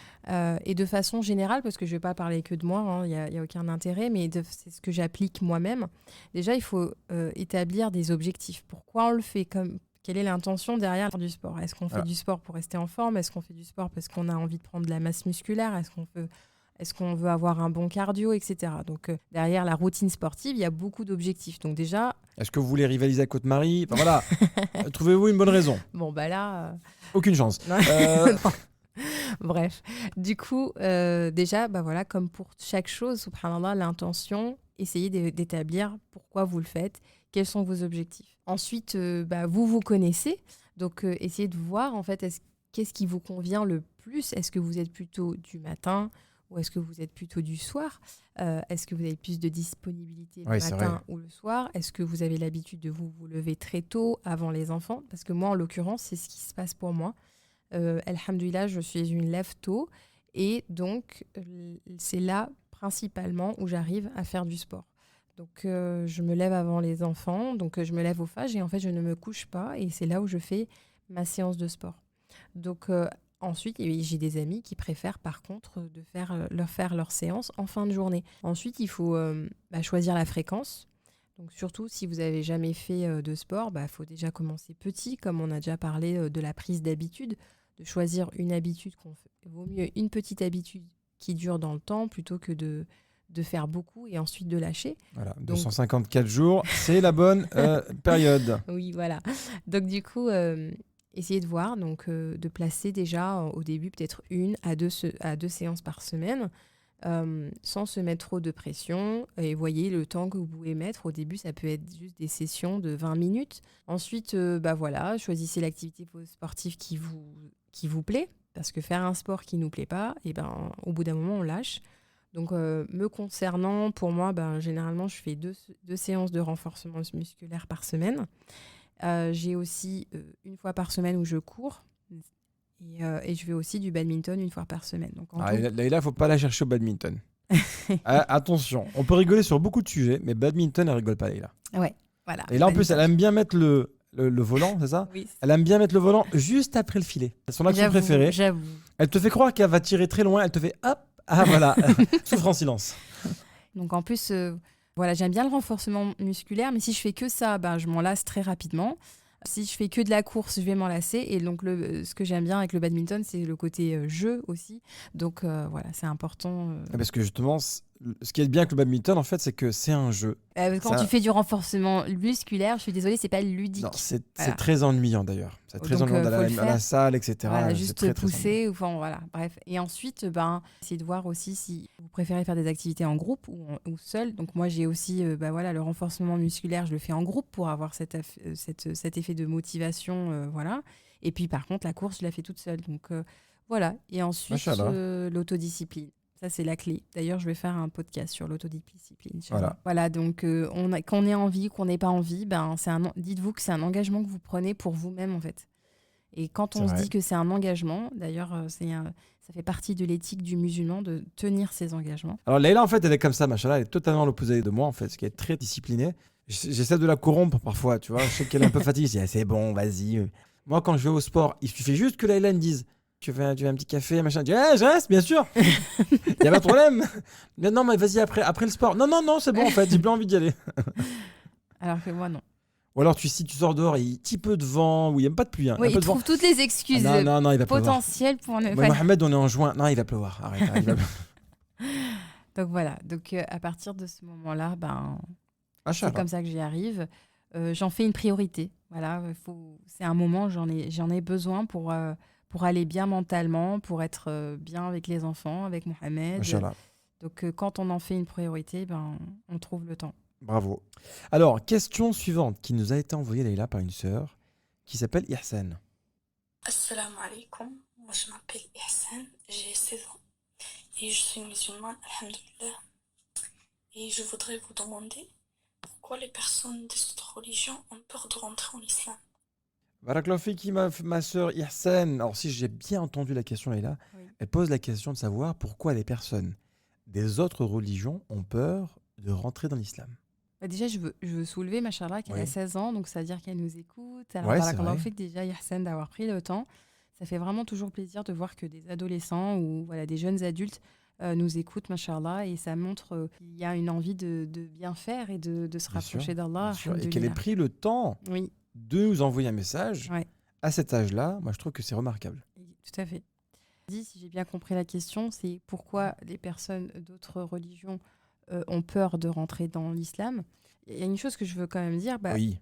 Et de façon générale, parce que je ne vais pas parler que de moi, il n'y a aucun intérêt, mais c'est ce que j'applique moi-même. Déjà, il faut établir des objectifs. Pourquoi on le fait ? Quelle est l'intention derrière du sport ? Est-ce qu'on fait du sport pour rester en forme ? Est-ce qu'on fait du sport parce qu'on a envie de prendre de la masse musculaire ? Est-ce qu'on veut avoir un bon cardio, etc. Donc, derrière la routine sportive, il y a beaucoup d'objectifs. Donc déjà... Est-ce que vous voulez rivaliser à Côte-Marie ? Enfin, voilà. Trouvez-vous une bonne raison ? Bon, là... Aucune chance. Bref. Du coup, déjà, comme pour chaque chose, subhanallah, l'intention, essayez d'établir pourquoi vous le faites, quels sont vos objectifs. Ensuite, vous connaissez. Donc, essayez de voir, en fait, qu'est-ce qui vous convient le plus ? Est-ce que vous êtes plutôt du matin ? Ou est-ce que vous êtes plutôt du soir ? Est-ce que vous avez plus de disponibilité le matin ou le soir ? Est-ce que vous avez l'habitude de vous lever très tôt, avant les enfants ? Parce que moi, en l'occurrence, c'est ce qui se passe pour moi. Alhamdoulilah, je suis une lève tôt. Et donc, c'est là, principalement, où j'arrive à faire du sport. Donc, je me lève avant les enfants. Donc, je me lève au phage et en fait, je ne me couche pas. Et c'est là où je fais ma séance de sport. Donc... Ensuite, j'ai des amis qui préfèrent par contre leur faire leur séance en fin de journée. Ensuite, il faut choisir la fréquence. Donc surtout, si vous n'avez jamais fait de sport, faut déjà commencer petit, comme on a déjà parlé de la prise d'habitude, de choisir une habitude qu'on fait. Il vaut mieux une petite habitude qui dure dans le temps plutôt que de de faire beaucoup et ensuite de lâcher. Voilà, Donc- 254 jours, c'est la bonne période. Oui, voilà. Donc du coup, essayez de voir, donc de placer déjà au début peut-être 1 à 2 séances par semaine, sans se mettre trop de pression. Et voyez le temps que vous pouvez mettre. Au début, ça peut être juste des sessions de 20 minutes. Ensuite, voilà, choisissez l'activité sportive qui vous plaît. Parce que faire un sport qui ne nous plaît pas, et au bout d'un moment, on lâche. Donc, me concernant, pour moi, généralement, je fais 2 séances de renforcement musculaire par semaine. J'ai aussi 1 fois par semaine où je cours. Et je fais aussi du badminton 1 fois par semaine. Donc, en tout, Là, il ne faut pas la chercher au badminton. Attention, on peut rigoler sur beaucoup de sujets, mais badminton, elle rigole pas, Leïla. voilà. Et là, en plus, badminton. elle aime bien mettre le volant, c'est ça? Oui, Elle aime bien mettre le volant juste après le filet. C'est son action préférée. J'avoue. Elle te fait croire qu'elle va tirer très loin. Elle te fait hop. Ah voilà, souffre en silence. Donc en plus, voilà, j'aime bien le renforcement musculaire, mais si je fais que ça, je m'en lasse très rapidement. Si je fais que de la course, je vais m'en lasser. Et donc ce que j'aime bien avec le badminton, c'est le côté jeu aussi. Donc voilà, c'est important. Parce que justement, ce qui est bien avec le badminton, en fait, c'est que c'est un jeu. Quand Ça- tu fais du renforcement musculaire, je suis désolée, c'est pas ludique. Non, c'est Voilà. très ennuyant d'ailleurs. C'est très Donc, ennuyant faut d'aller le à la faire. salle, etc. Voilà, C'est juste très, très ennuyant. pousser, enfin voilà, bref. Et ensuite, essayez de voir aussi si vous préférez faire des activités en groupe ou seul. Donc moi, j'ai aussi voilà, le renforcement musculaire, je le fais en groupe pour avoir cet effet de motivation, voilà. Et puis par contre, la course, je la fais toute seule. Donc voilà. Et ensuite, Machallah. l'autodiscipline. Ça, c'est la clé. D'ailleurs, je vais faire un podcast sur l'autodiscipline. Voilà. Donc qu'on ait envie, qu'on n'ait pas envie, dites-vous que c'est un engagement que vous prenez pour vous-même, en fait. Et quand on C'est se vrai. dit que c'est un engagement, d'ailleurs, ça fait partie de l'éthique du musulman de tenir ses engagements. Alors Leïla, en fait, elle est comme ça, machallah. Elle est totalement l'opposé de moi, en fait, ce qui est très disciplinée. J'essaie de la corrompre parfois, tu vois. Je sais qu'elle est un peu fatiguée. Je dis, ah, c'est bon, vas-y. Moi, quand je vais au sport, il suffit juste que Leïla me dise, tu veux un petit café, machin. Je dis, je reste, bien sûr. Il n'y a pas de problème. Mais non, mais vas-y, après le sport. Non, c'est bon, en fait, j'ai plus envie d'y aller. Alors que moi, non. Ou alors, si tu sors dehors, il y a un petit peu de vent, ou il n'y a pas de pluie. Hein, Oui, un peu il de vent. trouve toutes les excuses Ah, non, il va pleuvoir. potentielles pour ne Ouais, pas... Mohamed, on est en juin. Non, il va pleuvoir. Arrête. Il va pleuvoir. Donc voilà, donc à partir de ce moment-là, c'est Machallah. comme ça que j'y arrive. J'en fais une priorité. Voilà, c'est un moment, j'en ai besoin pour aller bien mentalement, pour être bien avec les enfants, avec Mohamed. Machallah. Donc quand on en fait une priorité, on trouve le temps. Bravo. Alors, question suivante qui nous a été envoyée, Leïla, par une sœur qui s'appelle Ihsan. Assalamu alaikum, moi je m'appelle Ihsan, j'ai 16 ans et je suis musulmane, alhamdoulilah. Et je voudrais vous demander pourquoi les personnes des autres religions ont peur de rentrer en islam. Barakallahu fiki, ma sœur Ihsan. Alors, si j'ai bien entendu la question, Leïla, Oui. elle pose la question de savoir pourquoi les personnes des autres religions ont peur de rentrer dans l'islam. Déjà, je veux soulever Machallah qu'elle Oui. a 16 ans, donc ça veut dire qu'elle nous écoute. Alors, Ouais, voilà, c'est qu'on vrai. fait que déjà, Yahsen, d'avoir pris le temps. Ça fait vraiment toujours plaisir de voir que des adolescents ou voilà, des jeunes adultes nous écoutent, Machallah, et ça montre qu'il y a une envie de bien faire et de se Bien sûr, rapprocher d'Allah. Bien sûr, et qu'elle ait alhamdoulilah. pris le temps Oui, de nous envoyer un message Ouais. à cet âge-là. Moi, je trouve que c'est remarquable. tout à fait. Si j'ai bien compris la question, c'est pourquoi les personnes d'autres religions ont peur de rentrer dans l'islam. Il y a une chose que je veux quand même dire, Oui,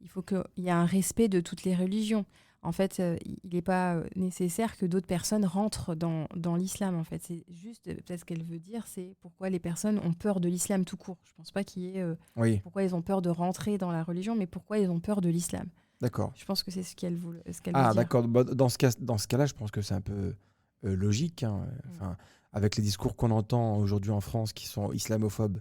il faut qu'il y ait un respect de toutes les religions. En fait, il n'est pas nécessaire que d'autres personnes rentrent dans l'islam. En fait, c'est juste, peut-être ce qu'elle veut dire, c'est pourquoi les personnes ont peur de l'islam tout court. Je ne pense pas qu'il y ait oui, pourquoi ils ont peur de rentrer dans la religion, mais pourquoi ils ont peur de l'islam. d'accord. Je pense que c'est ce qu'elle veut Ah, dire. d'accord. Bah, dans ce cas-là, je pense que c'est un peu logique. Hein. Enfin, avec les discours qu'on entend aujourd'hui en France qui sont islamophobes,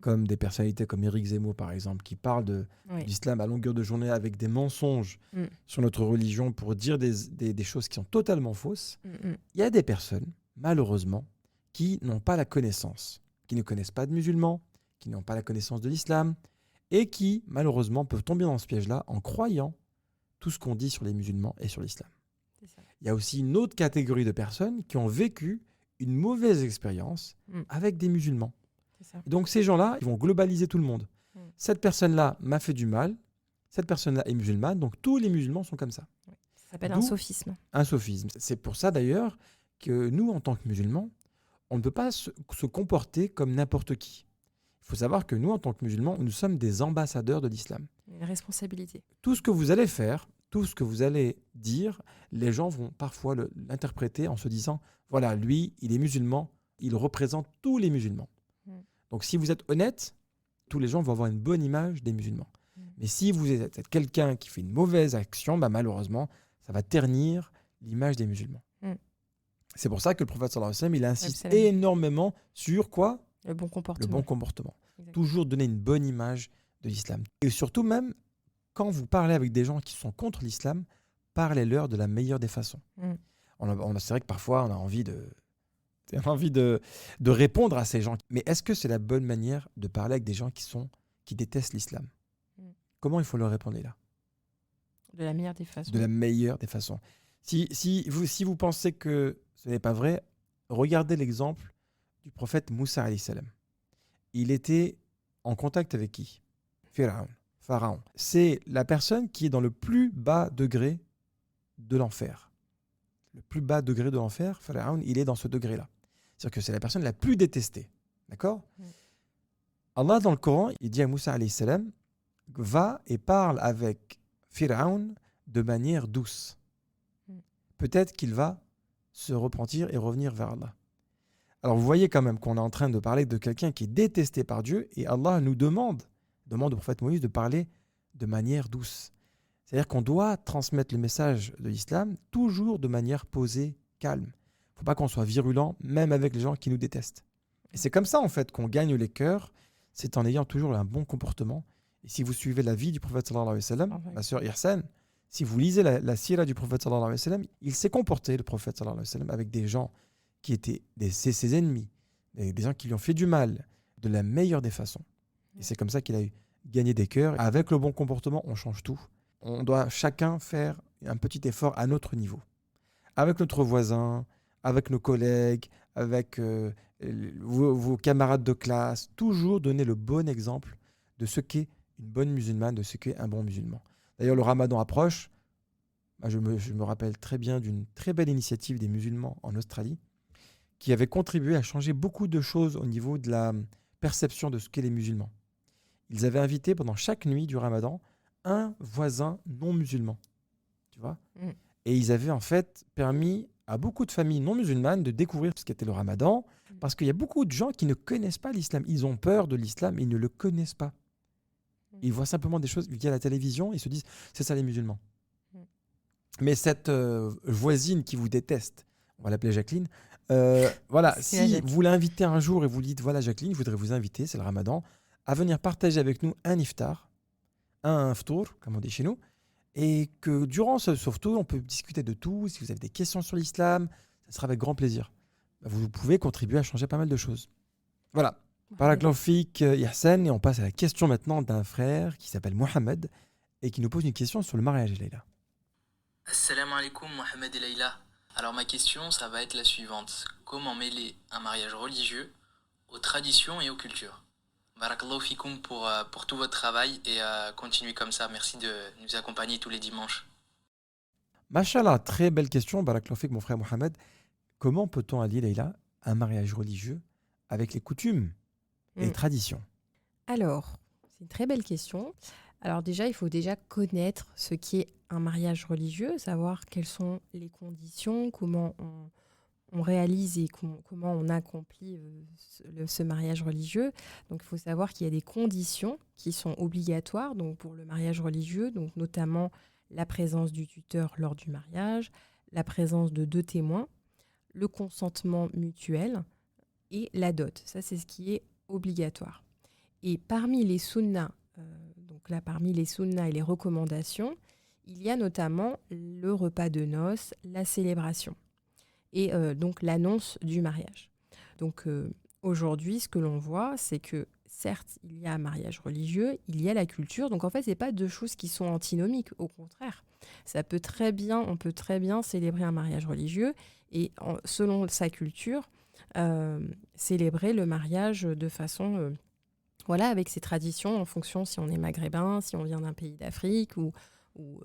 comme des personnalités comme Éric Zemmour, par exemple, qui parlent de Oui. l'islam à longueur de journée avec des mensonges Mm. sur notre religion pour dire des choses qui sont totalement fausses. Mm, mm. Il y a des personnes, malheureusement, qui n'ont pas la connaissance, qui ne connaissent pas de musulmans, qui n'ont pas la connaissance de l'islam, et qui, malheureusement, peuvent tomber dans ce piège-là en croyant tout ce qu'on dit sur les musulmans et sur l'islam. C'est ça. Il y a aussi une autre catégorie de personnes qui ont vécu une mauvaise expérience Mm. avec des musulmans. C'est ça. Et donc ces gens-là, ils vont globaliser tout le monde. Mm. Cette personne-là m'a fait du mal, cette personne-là est musulmane, donc tous les musulmans sont comme ça. Ça s'appelle un D'où- sophisme. Un sophisme. C'est pour ça d'ailleurs que nous, en tant que musulmans, on ne peut pas se comporter comme n'importe qui. Il faut savoir que nous, en tant que musulmans, nous sommes des ambassadeurs de l'islam. Une responsabilité. Tout ce que vous allez faire, tout ce que vous allez dire, les gens vont parfois l'interpréter en se disant, voilà, lui, il est musulman, il représente tous les musulmans. Donc si vous êtes honnête, tous les gens vont avoir une bonne image des musulmans. Mais si vous êtes quelqu'un qui fait une mauvaise action, malheureusement, ça va ternir l'image des musulmans. C'est pour ça que le prophète sallallahu alayhi wa sallam, il insiste énormément sur quoi ? Le bon comportement. Le bon comportement. Exactement. Toujours donner une bonne image de l'islam. Et surtout même, quand vous parlez avec des gens qui sont contre l'islam, parlez-leur de la meilleure des façons. C'est vrai que parfois, on a envie de répondre à ces gens. Mais est-ce que c'est la bonne manière de parler avec des gens qui détestent l'islam ? Comment il faut leur répondre là ? De la meilleure des façons. De la meilleure des façons. Si vous pensez que ce n'est pas vrai, regardez l'exemple du prophète Moussa alayhi salam. Il était en contact avec qui ? Pharaon. C'est la personne qui est dans le plus bas degré de l'enfer. Le plus bas degré de l'enfer, Pharaon, il est dans ce degré-là. C'est-à-dire que c'est la personne la plus détestée. D'accord ? Allah, dans le Coran, il dit à Moussa alayhi salam, va et parle avec Pharaon de manière douce. Peut-être qu'il va se repentir et revenir vers Allah. Alors vous voyez quand même qu'on est en train de parler de quelqu'un qui est détesté par Dieu et Allah nous demande au prophète Moïse de parler de manière douce. C'est-à-dire qu'on doit transmettre le message de l'islam toujours de manière posée, calme. Il ne faut pas qu'on soit virulent, même avec les gens qui nous détestent. Et c'est comme ça en fait qu'on gagne les cœurs, c'est en ayant toujours un bon comportement. Et si vous suivez la vie du prophète sallallahu alayhi wa sallam, ma sœur Ihsan, si vous lisez la sira du prophète sallallahu alayhi wa sallam, il s'est comporté, le prophète sallallahu alayhi wa sallam, avec des gens qui étaient ses ennemis, des gens qui lui ont fait du mal, de la meilleure des façons. Et c'est comme ça qu'il a gagné des cœurs. Avec le bon comportement, on change tout. On doit chacun faire un petit effort à notre niveau. Avec notre voisin, avec nos collègues, avec vos camarades de classe, toujours donner le bon exemple de ce qu'est une bonne musulmane, de ce qu'est un bon musulman. D'ailleurs, le ramadan approche. Je me rappelle très bien d'une très belle initiative des musulmans en Australie qui avait contribué à changer beaucoup de choses au niveau de la perception de ce qu'est les musulmans. Ils avaient invité pendant chaque nuit du ramadan un voisin non musulman. Tu vois ? Et ils avaient en fait permis à beaucoup de familles non musulmanes de découvrir ce qu'était le ramadan parce qu'il y a beaucoup de gens qui ne connaissent pas l'islam. Ils ont peur de l'islam, ils ne le connaissent pas. Ils voient simplement des choses via la télévision, ils se disent c'est ça les musulmans. Mais cette voisine qui vous déteste, on va l'appeler Jacqueline, voilà, si vous l'invitez un jour et vous lui dites voilà Jacqueline, je voudrais vous inviter, c'est le ramadan, à venir partager avec nous un iftar, un ftour, comme on dit chez nous, et que durant ce ftour, on peut discuter de tout. Si vous avez des questions sur l'islam, ça sera avec grand plaisir. Vous pouvez contribuer à changer pas mal de choses. Voilà. Barakallahu fik, Ihsan, et on passe à la question maintenant d'un frère qui s'appelle Mohamed et qui nous pose une question sur le mariage, Leïla. Assalamu alaikum Mohamed et Leïla. Alors ma question, ça va être la suivante. Comment mêler un mariage religieux aux traditions et aux cultures ? Barakallahu fikoum pour tout votre travail et continuez comme ça. Merci de nous accompagner tous les dimanches. Mashallah, très belle question. Barakallahu fik, mon frère Mohamed. Comment peut-on allier, Leïla, un mariage religieux avec les coutumes et les traditions ? Alors, c'est une très belle question. Alors déjà, il faut déjà connaître ce qu'est un mariage religieux, savoir quelles sont les conditions, comment on réalise et comment on accomplit ce mariage religieux. Donc, il faut savoir qu'il y a des conditions qui sont obligatoires donc, pour le mariage religieux, donc notamment la présence du tuteur lors du mariage, la présence de 2 témoins, le consentement mutuel et la dot. Ça, c'est ce qui est obligatoire. Et parmi les sunnas, parmi les sunnas et les recommandations, il y a notamment le repas de noces, la célébration et donc l'annonce du mariage. Donc aujourd'hui, ce que l'on voit, c'est que certes, il y a un mariage religieux, il y a la culture. Donc en fait, ce n'est pas 2 choses qui sont antinomiques. Au contraire, on peut très bien célébrer un mariage religieux et selon sa culture, célébrer le mariage de façon... avec ses traditions en fonction si on est maghrébin, si on vient d'un pays d'Afrique ou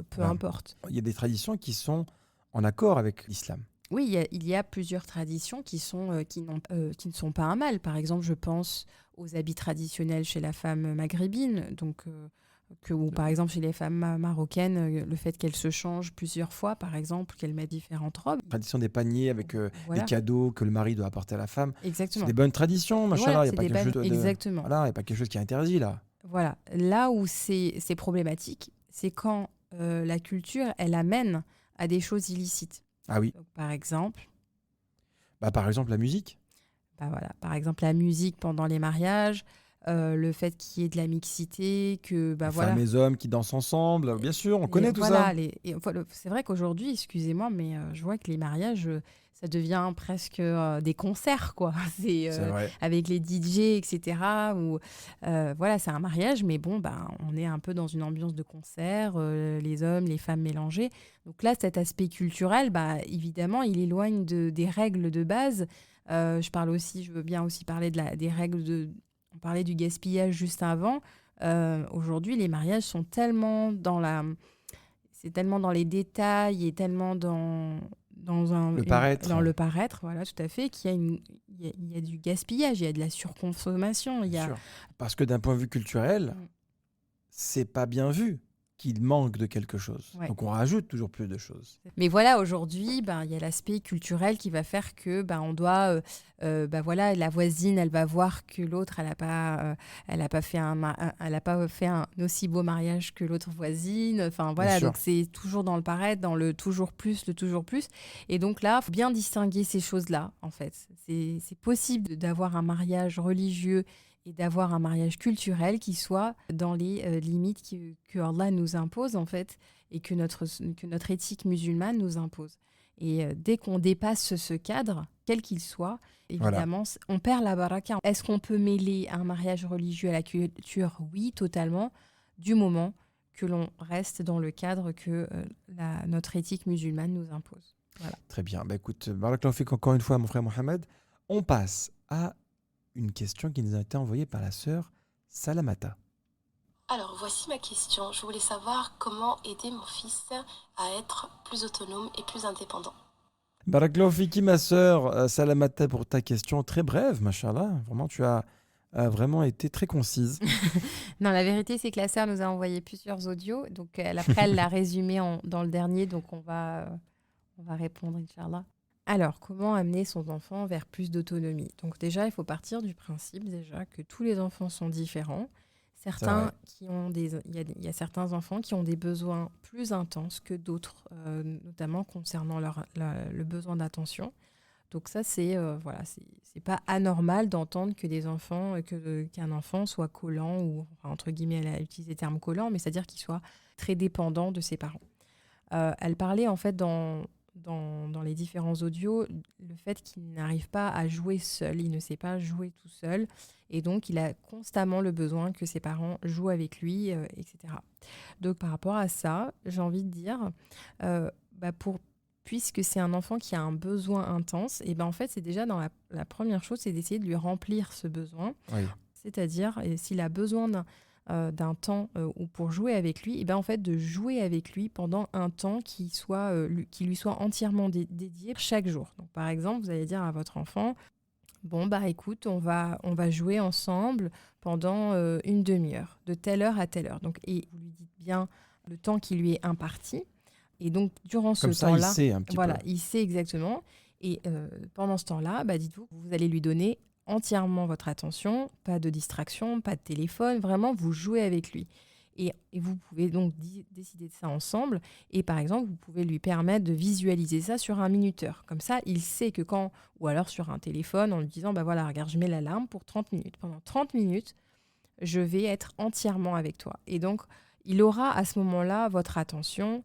peu importe. Il y a des traditions qui sont en accord avec l'islam. Oui, il y a plusieurs traditions qui ne sont pas un mal. Par exemple, je pense aux habits traditionnels chez la femme maghrébine, donc, ou par exemple chez les femmes marocaines, le fait qu'elles se changent plusieurs fois, par exemple, qu'elles mettent différentes robes. Tradition des paniers avec des Voilà, cadeaux que le mari doit apporter à la femme. C'est exactement. des bonnes traditions, machin. Voilà, Il n'y a c'est pas des quelque chose bonnes... de... Exactement. Voilà, il n'y a pas quelque chose qui est interdit là. Voilà. Là où c'est problématique, c'est quand la culture, elle amène à des choses illicites. Ah oui. Donc, par exemple, Par exemple, la musique. par exemple, la musique pendant les mariages, le fait qu'il y ait de la mixité, que Femmes et hommes qui dansent ensemble. Bien sûr, on connaît tout ça. C'est vrai qu'aujourd'hui, excusez-moi, mais je vois que les mariages, ça devient presque des concerts, quoi. C'est vrai. Avec les DJ, etc. Où, voilà, c'est un mariage, mais bon, on est un peu dans une ambiance de concert, les hommes, les femmes mélangés. Donc là, cet aspect culturel, évidemment, il éloigne des règles de base. Je veux bien aussi parler des règles on parlait du gaspillage juste avant. Aujourd'hui, les mariages sont c'est tellement dans les détails et tellement dans Le paraître. dans le paraître, voilà, tout à fait, il y a du gaspillage, il y a de la surconsommation. Bien sûr. Parce que d'un point de vue culturel, c'est pas bien vu qu'il manque de quelque chose. Ouais. Donc on rajoute toujours plus de choses. Mais voilà, aujourd'hui, il y a l'aspect culturel qui va faire que on doit, voilà, la voisine, elle va voir que l'autre, elle a pas fait un aussi beau mariage que l'autre voisine. Enfin voilà, donc c'est toujours dans le paraître, dans le toujours plus, Et donc là, faut bien distinguer ces choses-là, en fait. C'est possible d'avoir un mariage religieux et d'avoir un mariage culturel qui soit dans les limites que Allah nous impose, en fait, et que notre éthique musulmane nous impose. Et dès qu'on dépasse ce cadre, quel qu'il soit, évidemment, on perd la baraka. Est-ce qu'on peut mêler un mariage religieux à la culture ? Oui, totalement, du moment que l'on reste dans le cadre que notre éthique musulmane nous impose. Voilà. Très bien. Écoute, barakallahu fik encore une fois, mon frère Mohamed. On passe à une question qui nous a été envoyée par la sœur Salamata. Alors, voici ma question. Je voulais savoir comment aider mon fils à être plus autonome et plus indépendant. Barakallahu fiki, ma sœur Salamata, pour ta question très brève, machallah. Vraiment, tu as vraiment été très concise. Non, la vérité, c'est que la sœur nous a envoyé plusieurs audios. Donc, après, elle l'a résumé dans le dernier. Donc, on va répondre, Inch'Allah. Alors, comment amener son enfant vers plus d'autonomie ? Donc déjà, il faut partir du principe que tous les enfants sont différents. Il y a certains enfants qui ont des besoins plus intenses que d'autres, notamment concernant le besoin d'attention. Donc ça, c'est pas anormal d'entendre qu'un enfant soit collant, ou entre guillemets, elle a utilisé le terme collant, mais c'est-à-dire qu'il soit très dépendant de ses parents. Elle parlait en fait dans les différents audios, le fait qu'il n'arrive pas à jouer seul, il ne sait pas jouer tout seul, et donc il a constamment le besoin que ses parents jouent avec lui, etc. Donc par rapport à ça, j'ai envie de dire, puisque c'est un enfant qui a un besoin intense, et en fait c'est déjà dans la première chose, c'est d'essayer de lui remplir ce besoin, c'est-à-dire s'il a besoin d'un temps ou pour jouer avec lui, en fait de jouer avec lui pendant un temps qui lui soit entièrement dédié chaque jour. Donc par exemple, vous allez dire à votre enfant, écoute, on va jouer ensemble pendant une demi-heure, de telle heure à telle heure. Donc, et vous lui dites bien le temps qui lui est imparti. Et donc durant ce temps-là, il sait un petit peu. Il sait exactement. Et pendant ce temps-là, dites-vous, vous allez lui donner entièrement votre attention, pas de distraction, pas de téléphone, vraiment vous jouez avec lui. Et vous pouvez donc décider de ça ensemble. Et par exemple, vous pouvez lui permettre de visualiser ça sur un minuteur. Comme ça, il sait que ou alors sur un téléphone, en lui disant, regarde, je mets l'alarme pour 30 minutes. Pendant 30 minutes, je vais être entièrement avec toi. Et donc, il aura à ce moment-là votre attention.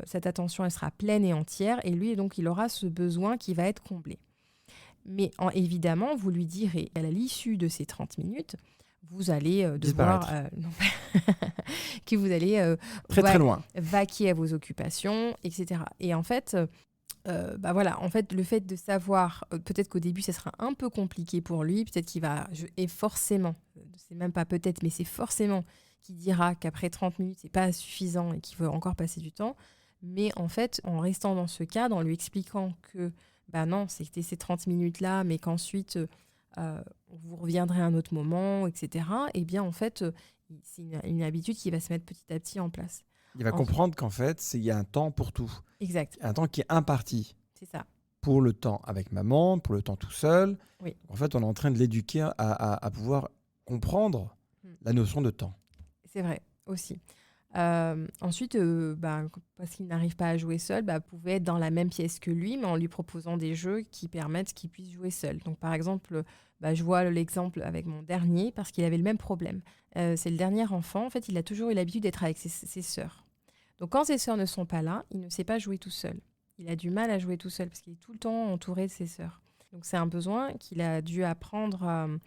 Cette attention, elle sera pleine et entière. Et lui, donc, il aura ce besoin qui va être comblé. Mais évidemment, vous lui direz, à l'issue de ces 30 minutes, vous allez devoir... que vous allez très loin. Vaquer à vos occupations, etc. Et en fait, en fait, le fait de savoir, peut-être qu'au début, ça sera un peu compliqué pour lui, peut-être qu'il va... Et forcément, c'est même pas peut-être, mais c'est forcément qu'il dira qu'après 30 minutes, c'est pas suffisant et qu'il veut encore passer du temps. Mais en fait, en restant dans ce cadre, en lui expliquant que bah non, c'était ces 30 minutes-là, mais qu'ensuite, vous reviendrez à un autre moment, etc., eh bien, en fait, c'est une habitude qui va se mettre petit à petit en place. Il va comprendre qu'en fait, il y a un temps pour tout. Exact, Un temps qui est imparti. c'est ça. Pour le temps avec maman, pour le temps tout seul. Oui. En fait, on est en train de l'éduquer à pouvoir comprendre la notion de temps. C'est vrai, aussi. Ensuite, parce qu'il n'arrive pas à jouer seul, vous pouvez être dans la même pièce que lui, mais en lui proposant des jeux qui permettent qu'il puisse jouer seul. Donc, par exemple, je vois l'exemple avec mon dernier, parce qu'il avait le même problème. C'est le dernier enfant. En fait, il a toujours eu l'habitude d'être avec ses sœurs. Donc, quand ses sœurs ne sont pas là, il ne sait pas jouer tout seul. Il a du mal à jouer tout seul, parce qu'il est tout le temps entouré de ses sœurs. Donc, c'est un besoin qu'il a dû apprendre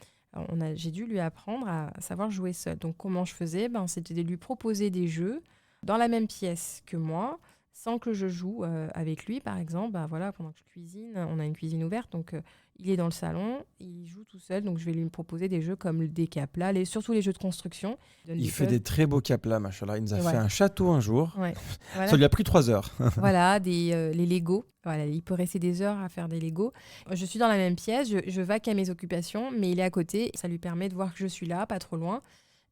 j'ai dû lui apprendre à savoir jouer seul. Donc, comment je faisais c'était de lui proposer des jeux dans la même pièce que moi, sans que je joue avec lui, par exemple. Pendant que je cuisine, on a une cuisine ouverte, donc il est dans le salon, il joue tout seul, donc je vais lui proposer des jeux comme le Decapla, surtout les jeux de construction. Il fait des très beaux caplas, machallah. Il nous a fait voilà. un château un jour. Ouais. Voilà. Ça lui a pris 3 heures. Voilà, les Legos. Voilà, il peut rester des heures à faire des Legos. Je suis dans la même pièce, je vaque à mes occupations, mais il est à côté. Ça lui permet de voir que je suis là, pas trop loin.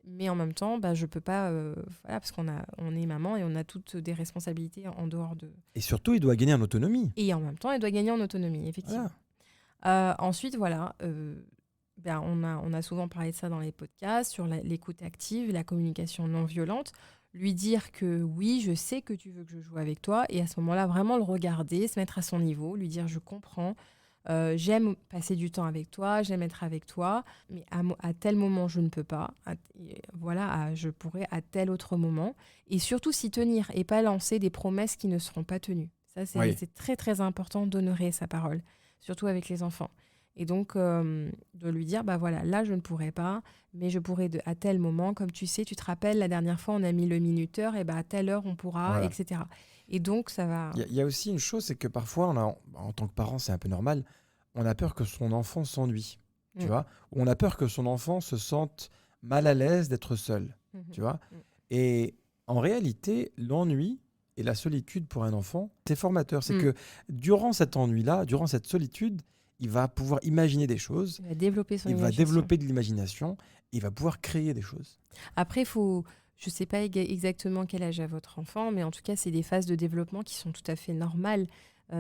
Mais en même temps, je peux pas, parce on est maman et on a toutes des responsabilités en dehors de... Et surtout, il doit gagner en autonomie. Et en même temps, il doit gagner en autonomie, effectivement. Ensuite, on a souvent parlé de ça dans les podcasts, sur l'écoute active, la communication non violente. Lui dire que oui, je sais que tu veux que je joue avec toi, et à ce moment-là, vraiment le regarder, se mettre à son niveau, lui dire je comprends, j'aime passer du temps avec toi, j'aime être avec toi, mais à tel moment je ne peux pas, je pourrais à tel autre moment, et surtout s'y tenir et pas lancer des promesses qui ne seront pas tenues. Ça, c'est très très important d'honorer sa parole, surtout avec les enfants. Et donc, de lui dire, là, je ne pourrais pas, mais je pourrais à tel moment, comme tu sais, tu te rappelles, la dernière fois, on a mis le minuteur, et à telle heure, on pourra, etc. Et donc, ça va... Il y a aussi une chose, c'est que parfois, en tant que parent, c'est un peu normal, on a peur que son enfant s'ennuie, tu vois, ou on a peur que son enfant se sente mal à l'aise d'être seul, tu vois. Et en réalité, l'ennui et la solitude pour un enfant, c'est formateur. C'est que durant cet ennui-là, durant cette solitude, il va pouvoir imaginer des choses. Il va développer son imagination. Il va développer de l'imagination. Il va pouvoir créer des choses. Après, je ne sais pas exactement quel âge a votre enfant, mais en tout cas, c'est des phases de développement qui sont tout à fait normales.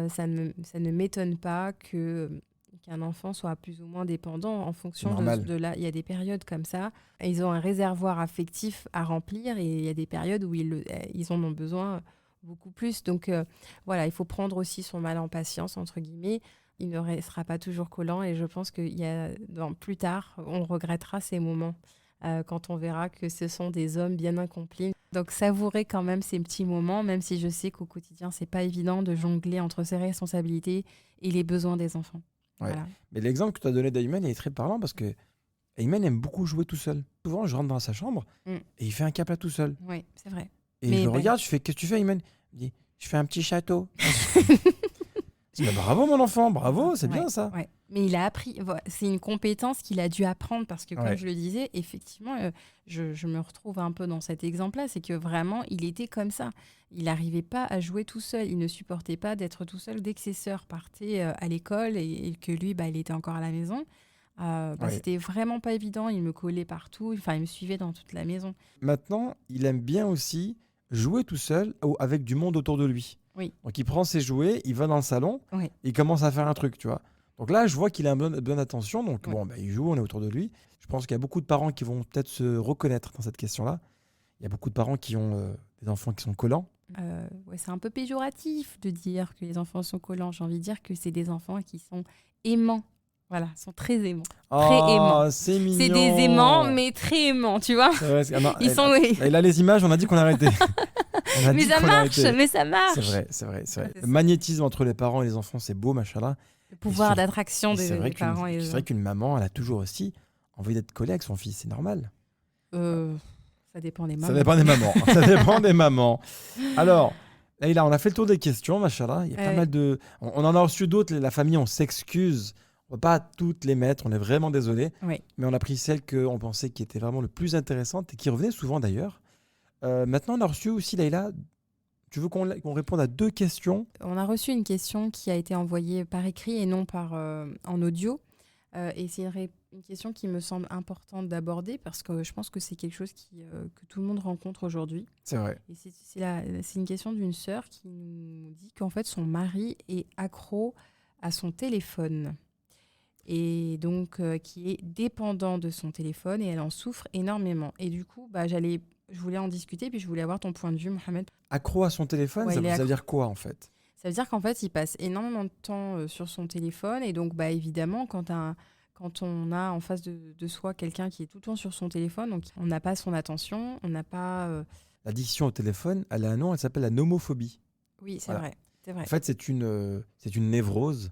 Ça ne m'étonne pas qu'un enfant soit plus ou moins dépendant en fonction de là. Il y a des périodes comme ça. Ils ont un réservoir affectif à remplir et il y a des périodes où ils en ont besoin beaucoup plus. Donc, il faut prendre aussi son mal en patience, entre guillemets. Il ne restera pas toujours collant et je pense que plus tard, on regrettera ces moments quand on verra que ce sont des hommes bien accomplis. Donc savourer quand même ces petits moments, même si je sais qu'au quotidien, c'est pas évident de jongler entre ses responsabilités et les besoins des enfants. Ouais. Voilà. Mais l'exemple que tu as donné d'Ayman est très parlant parce que Ayman aime beaucoup jouer tout seul. Souvent, je rentre dans sa chambre et il fait un capla tout seul. Oui, c'est vrai. Et je le regarde, je fais, qu'est-ce que tu fais, Ayman? Il dit, je fais un petit château. Bravo mon enfant, bravo, c'est bien ça. Ouais. Mais il a appris, c'est une compétence qu'il a dû apprendre parce que comme je le disais, effectivement, je me retrouve un peu dans cet exemple-là, c'est que vraiment, il était comme ça. Il n'arrivait pas à jouer tout seul, il ne supportait pas d'être tout seul dès que ses sœurs partaient à l'école et que lui, il était encore à la maison. C'était vraiment pas évident, il me collait partout, il me suivait dans toute la maison. Maintenant, il aime bien aussi jouer tout seul ou avec du monde autour de lui. Oui. Donc il prend ses jouets, il va dans le salon, il commence à faire un truc, tu vois. Donc là, je vois qu'il a une bonne attention, donc il joue, on est autour de lui. Je pense qu'il y a beaucoup de parents qui vont peut-être se reconnaître dans cette question-là. Il y a beaucoup de parents qui ont des enfants qui sont collants. C'est un peu péjoratif de dire que les enfants sont collants. J'ai envie de dire que c'est des enfants qui sont aimants. Voilà, sont très aimants. Très aimants. C'est mignon. C'est des aimants, mais très aimants, tu vois. Il a les images, on a dit qu'on arrêtait. Mais ça marche. C'est vrai. Le magnétisme entre les parents et les enfants, c'est beau, machallah. Le pouvoir d'attraction des parents. C'est vrai qu'une maman, elle a toujours aussi envie d'être collée avec son fils, c'est normal. Ça dépend des mamans. Ça dépend des mamans. Alors, là, on a fait le tour des questions, machallah. Il y a pas mal de... On en a reçu d'autres, la famille, on s'excuse. On ne va pas toutes les mettre, on est vraiment désolé. Oui. Mais on a pris celles qu'on pensait qui étaient vraiment le plus intéressantes et qui revenaient souvent d'ailleurs. Maintenant, on a reçu aussi, Leïla, Tu veux qu'on réponde à 2 questions? On a reçu une question qui a été envoyée par écrit et non en audio. Et c'est une question qui me semble importante d'aborder parce que je pense que c'est quelque chose que tout le monde rencontre aujourd'hui. C'est vrai. Et c'est une question d'une sœur qui nous dit qu'en fait, son mari est accro à son téléphone. Et donc, qui est dépendant de son téléphone et elle en souffre énormément. Et du coup, je voulais en discuter puis je voulais avoir ton point de vue, Mohamed. Accro à son téléphone, Ouais, ça il est veut accro. dire quoi en fait? Ça veut dire qu'en fait, il passe énormément de temps sur son téléphone. Et donc, évidemment, quand on a en face de soi quelqu'un qui est tout le temps sur son téléphone, donc on n'a pas son attention, on n'a pas... L'addiction au téléphone, elle a un nom, elle s'appelle la nomophobie. Oui, c'est Voilà. vrai. C'est vrai. En fait, c'est une névrose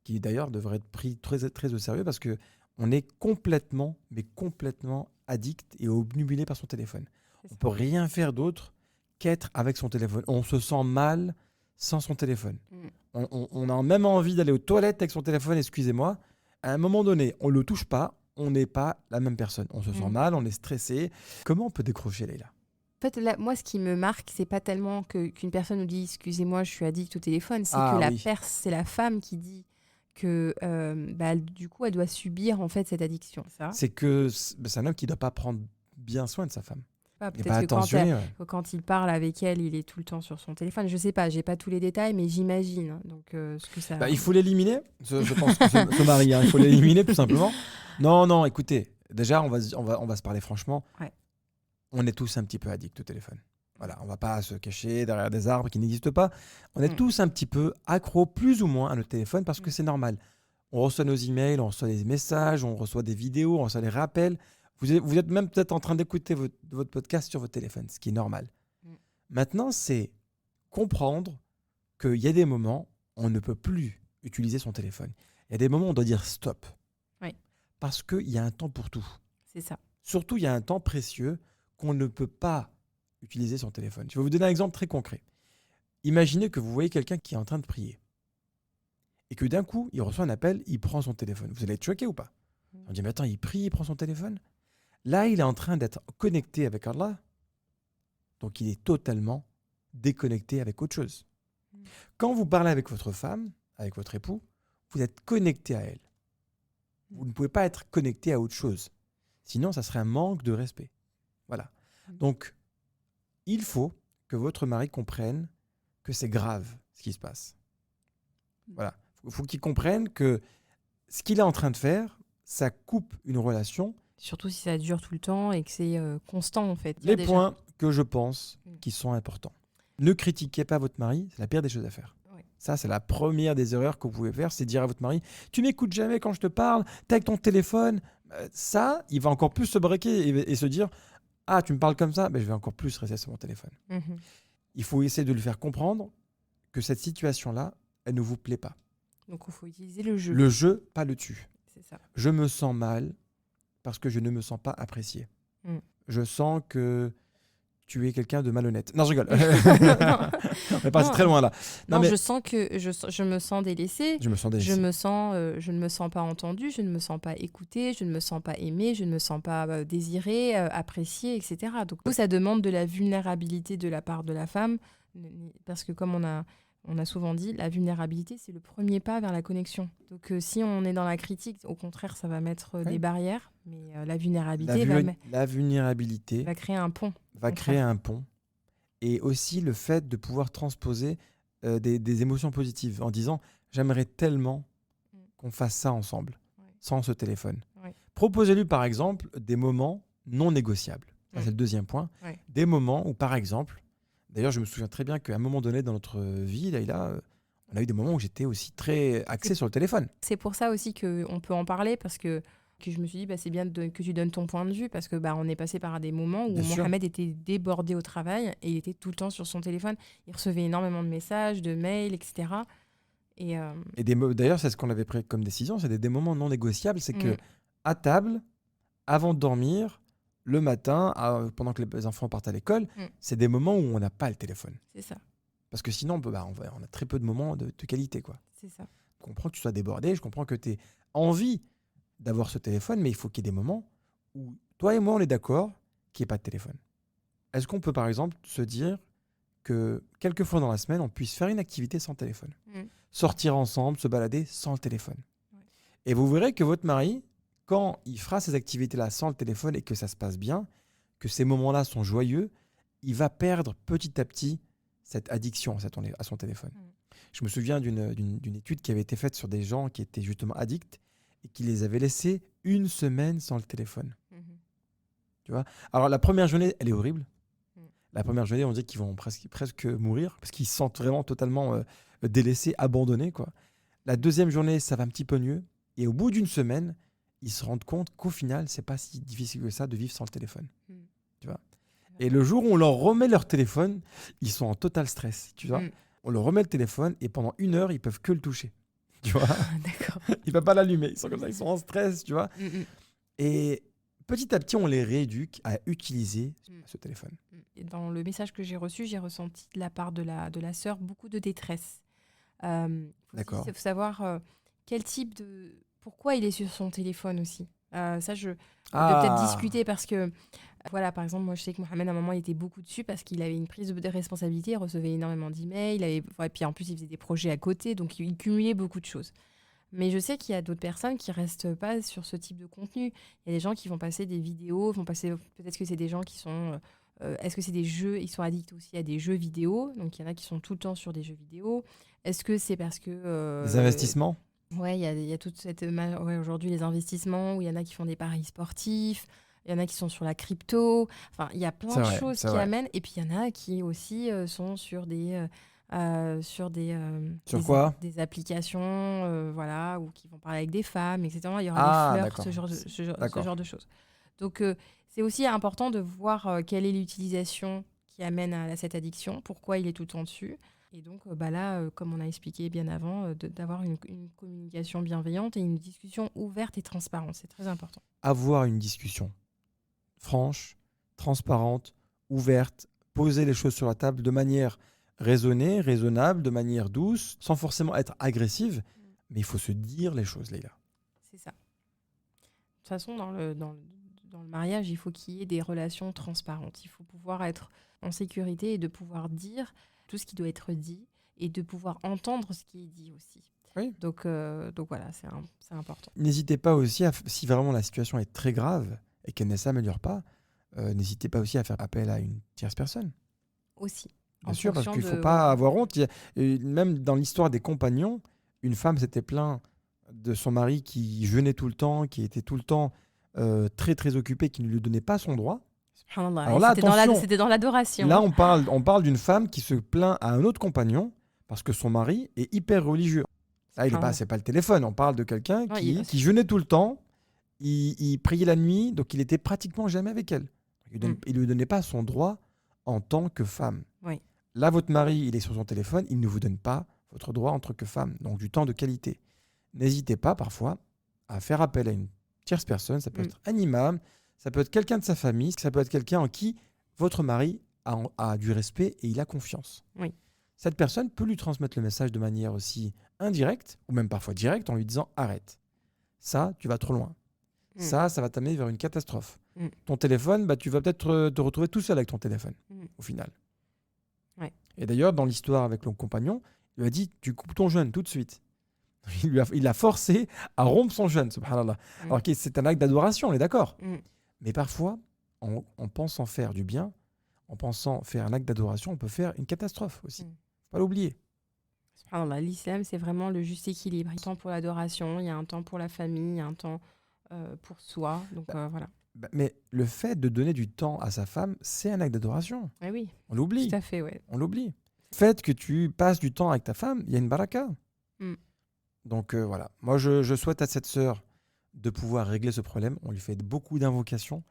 qui d'ailleurs devrait être prise très, très au sérieux parce qu'on est complètement, mais complètement addict et obnubilé par son téléphone. C'est On ça. peut rien faire d'autre qu'être avec son téléphone. On se sent mal sans son téléphone. On a même envie d'aller aux toilettes avec son téléphone, excusez-moi. À un moment donné, on ne le touche pas, on n'est pas la même personne. On se sent mal, on est stressé. Comment on peut décrocher, Leïla? En fait, là, moi, ce qui me marque, c'est pas tellement qu'une personne nous dit « excusez-moi, je suis addict au téléphone », c'est Ah, que oui. c'est la femme qui dit que du coup, elle doit subir en fait cette addiction. Ça. C'est un homme qui ne doit pas prendre bien soin de sa femme. Pas, Il n'est peut-être pas que attentionné. quand il parle avec elle, il est tout le temps sur son téléphone. Je sais pas, j'ai pas tous les détails, mais j'imagine. Donc, ce que ça. Il faut l'éliminer. Je pense que ce mari, il faut l'éliminer tout simplement. Non, écoutez, déjà, on va se parler franchement. Ouais. On est tous un petit peu addicts au téléphone. Voilà, on va pas se cacher derrière des arbres qui n'existent pas. On est tous un petit peu accros, plus ou moins, à notre téléphone parce que c'est normal. On reçoit nos emails, on reçoit des messages, on reçoit des vidéos, on reçoit des rappels. Vous êtes même peut-être en train d'écouter votre podcast sur votre téléphone, ce qui est normal. Maintenant, c'est comprendre qu'il y a des moments où on ne peut plus utiliser son téléphone. Il y a des moments où on doit dire stop. Oui. Parce qu'il y a un temps pour tout. C'est ça. Surtout, il y a un temps précieux qu'on ne peut pas utiliser son téléphone. Je vais vous donner un exemple très concret. Imaginez que vous voyez quelqu'un qui est en train de prier et que d'un coup, il reçoit un appel, il prend son téléphone. Vous allez être choqué ou pas? On dit, mais attends, il prie, il prend son téléphone? Là, il est en train d'être connecté avec Allah. Donc, il est totalement déconnecté avec autre chose. Quand vous parlez avec votre femme, avec votre époux, vous êtes connecté à elle. Vous ne pouvez pas être connecté à autre chose. Sinon, ça serait un manque de respect. Voilà. Donc, il faut que votre mari comprenne que c'est grave ce qui se passe. Voilà. Il faut qu'il comprenne que ce qu'il est en train de faire, ça coupe une relation. Surtout si ça dure tout le temps et que c'est constant en fait. Les points que je pense qui sont importants. Ne critiquez pas votre mari, c'est la pire des choses à faire. Oui. Ça, c'est la première des erreurs que vous pouvez faire, c'est dire à votre mari, tu m'écoutes jamais quand je te parle, t'es avec ton téléphone. Ça, il va encore plus se braquer et se dire, ah, tu me parles comme ça, je vais encore plus rester sur mon téléphone. Il faut essayer de lui faire comprendre que cette situation-là, elle ne vous plaît pas. Donc, il faut utiliser le jeu. Le jeu, pas le tu. C'est ça. Je me sens mal parce que je ne me sens pas apprécié. Je sens que tu es quelqu'un de malhonnête. Non, je rigole. On est passé très loin là. Non, mais je sens que je me sens délaissée. Je me sens délaissée. Je ne me sens pas entendue, je ne me sens pas écoutée, je ne me sens pas aimée, je ne me sens pas désirée, appréciée, etc. Donc, ça demande de la vulnérabilité de la part de la femme. Parce que comme on a souvent dit, la vulnérabilité, c'est le premier pas vers la connexion. Donc, si on est dans la critique, au contraire, ça va mettre des barrières. Mais la vulnérabilité va créer un pont. Va créer un pont. Et aussi le fait de pouvoir transposer des émotions positives en disant « j'aimerais tellement qu'on fasse ça ensemble, sans ce téléphone ». Proposez-lui par exemple des moments non négociables. Ça, c'est le deuxième point. Des moments où, par exemple, d'ailleurs, je me souviens très bien qu'à un moment donné dans notre vie, Leïla, on a eu des moments où j'étais aussi très axé sur le téléphone. C'est pour ça aussi qu'on peut en parler, parce que je me suis dit, c'est bien que tu donnes ton point de vue, parce que on est passé par des moments où Mohamed était débordé au travail et il était tout le temps sur son téléphone. Il recevait énormément de messages, de mails, etc. Et d'ailleurs, c'est ce qu'on avait pris comme décision, c'est des moments non négociables. C'est que à table, avant de dormir, le matin, pendant que les enfants partent à l'école, c'est des moments où on n'a pas le téléphone. C'est ça. Parce que sinon, on a très peu de moments de qualité, quoi. C'est ça. Je comprends que tu sois débordé, je comprends que tu aies envie d'avoir ce téléphone, mais il faut qu'il y ait des moments où toi et moi, on est d'accord qu'il n'y ait pas de téléphone. Est-ce qu'on peut, par exemple, se dire que quelques fois dans la semaine, on puisse faire une activité sans téléphone. Mm. Sortir ensemble, se balader sans le téléphone. Ouais. Et vous verrez que votre mari, quand il fera ces activités-là sans le téléphone et que ça se passe bien, que ces moments-là sont joyeux, il va perdre petit à petit cette addiction à son téléphone. Mm. Je me souviens d'une étude qui avait été faite sur des gens qui étaient justement addicts et qui les avaient laissés une semaine sans le téléphone. Mhm. Alors la première journée, elle est horrible. Mm. La première journée, on dit qu'ils vont presque mourir parce qu'ils se sentent vraiment totalement délaissés, abandonnés, quoi. La deuxième journée, ça va un petit peu mieux. Et au bout d'une semaine, ils se rendent compte qu'au final, c'est pas si difficile que ça de vivre sans le téléphone. Mm. Tu vois. Et le jour où on leur remet leur téléphone, ils sont en total stress. Tu vois. Mm. On leur remet le téléphone et pendant 1 heure, ils peuvent que le toucher. Tu vois. D'accord. Ils peuvent pas l'allumer. Ils sont comme ça, ils sont en stress. Tu vois. Mm, mm. Et petit à petit, on les rééduque à utiliser ce téléphone. Et dans le message que j'ai reçu, j'ai ressenti de la part de la sœur beaucoup de détresse. D'accord. Il faut savoir quel type de... Pourquoi il est sur son téléphone aussi. Ça, on peut peut-être discuter parce que, voilà, par exemple, moi, je sais que Mohamed, à un moment, il était beaucoup dessus parce qu'il avait une prise de responsabilité, il recevait énormément d'emails, et puis en plus, il faisait des projets à côté, donc il cumulait beaucoup de choses. Mais je sais qu'il y a d'autres personnes qui restent pas sur ce type de contenu. Il y a des gens qui vont passer des vidéos, peut-être que c'est des gens qui sont... est-ce que c'est des jeux? Ils sont addicts aussi à des jeux vidéo. Donc, il y en a qui sont tout le temps sur des jeux vidéo. Est-ce que c'est parce que... Les investissements. Ouais, il y a toute cette... aujourd'hui, les investissements, où il y en a qui font des paris sportifs, il y en a qui sont sur la crypto. Enfin, il y a plein C'est de vrai, choses c'est qui vrai. amènent. Et puis, il y en a qui aussi sont sur des... Sur des, quoi? des applications, voilà, ou qui vont parler avec des femmes, etc. Il y aura Ah, des flirts, d'accord. ce D'accord. genre de choses. Donc, c'est aussi important de voir quelle est l'utilisation qui amène à cette addiction, pourquoi il est tout le temps dessus. Et donc, là, comme on a expliqué bien avant, d'avoir une communication bienveillante et une discussion ouverte et transparente. C'est très important. Avoir une discussion franche, transparente, ouverte, poser les choses sur la table de manière raisonnée, raisonnable, de manière douce, sans forcément être agressive. Mais il faut se dire les choses, Leïla. C'est ça. De toute façon, dans le mariage, il faut qu'il y ait des relations transparentes. Il faut pouvoir être en sécurité et de pouvoir dire tout ce qui doit être dit et de pouvoir entendre ce qui est dit aussi. Oui. Donc voilà, c'est important. N'hésitez pas aussi, si vraiment la situation est très grave et qu'elle ne s'améliore pas, n'hésitez pas aussi à faire appel à une tierce personne. Aussi. Bien En sûr, parce fonction qu'il ne faut de- pas avoir honte. Même dans l'histoire des compagnons, une femme s'était plainte de son mari qui jeûnait tout le temps, qui était tout le temps très très occupé, qui ne lui donnait pas son droit. Subhanallah. Alors Et là, c'était attention. c'était dans l'adoration. Là, on parle d'une femme qui se plaint à un autre compagnon parce que son mari est hyper religieux. Là, c'est pas le téléphone. On parle de quelqu'un Ouais, qui jeûnait tout le temps, il priait la nuit, donc il était pratiquement jamais avec elle. Il lui donnait pas son droit en tant que femme. Oui. Là, votre mari, il est sur son téléphone, il ne vous donne pas votre droit en tant que femme, donc du temps de qualité. N'hésitez pas parfois à faire appel à une tierce personne. Ça peut être un imam, ça peut être quelqu'un de sa famille, ça peut être quelqu'un en qui votre mari a du respect et il a confiance. Oui. Cette personne peut lui transmettre le message de manière aussi indirecte, ou même parfois directe, en lui disant « arrête, ça, tu vas trop loin. Ça va t'amener vers une catastrophe. Ton téléphone, tu vas peut-être te retrouver tout seul avec ton téléphone, au final. » Ouais. Et d'ailleurs, dans l'histoire avec le compagnon, il lui a dit « tu coupes ton jeûne tout de suite ». Il l'a forcé à rompre son jeûne, subhanallah. Alors que c'est un acte d'adoration, on est d'accord. Mais parfois, en pensant faire du bien, en pensant faire un acte d'adoration, on peut faire une catastrophe aussi. Faut pas l'oublier. Subhanallah, l'islam, c'est vraiment le juste équilibre. Il y a un temps pour l'adoration, il y a un temps pour la famille, il y a un temps pour soi. Donc voilà. Mais le fait de donner du temps à sa femme, c'est un acte d'adoration. Eh oui, On l'oublie. tout à fait, ouais. On l'oublie. Le fait que tu passes du temps avec ta femme, il y a une baraka. Donc voilà. Moi, je souhaite à cette sœur de pouvoir régler ce problème. On lui fait beaucoup d'invocations.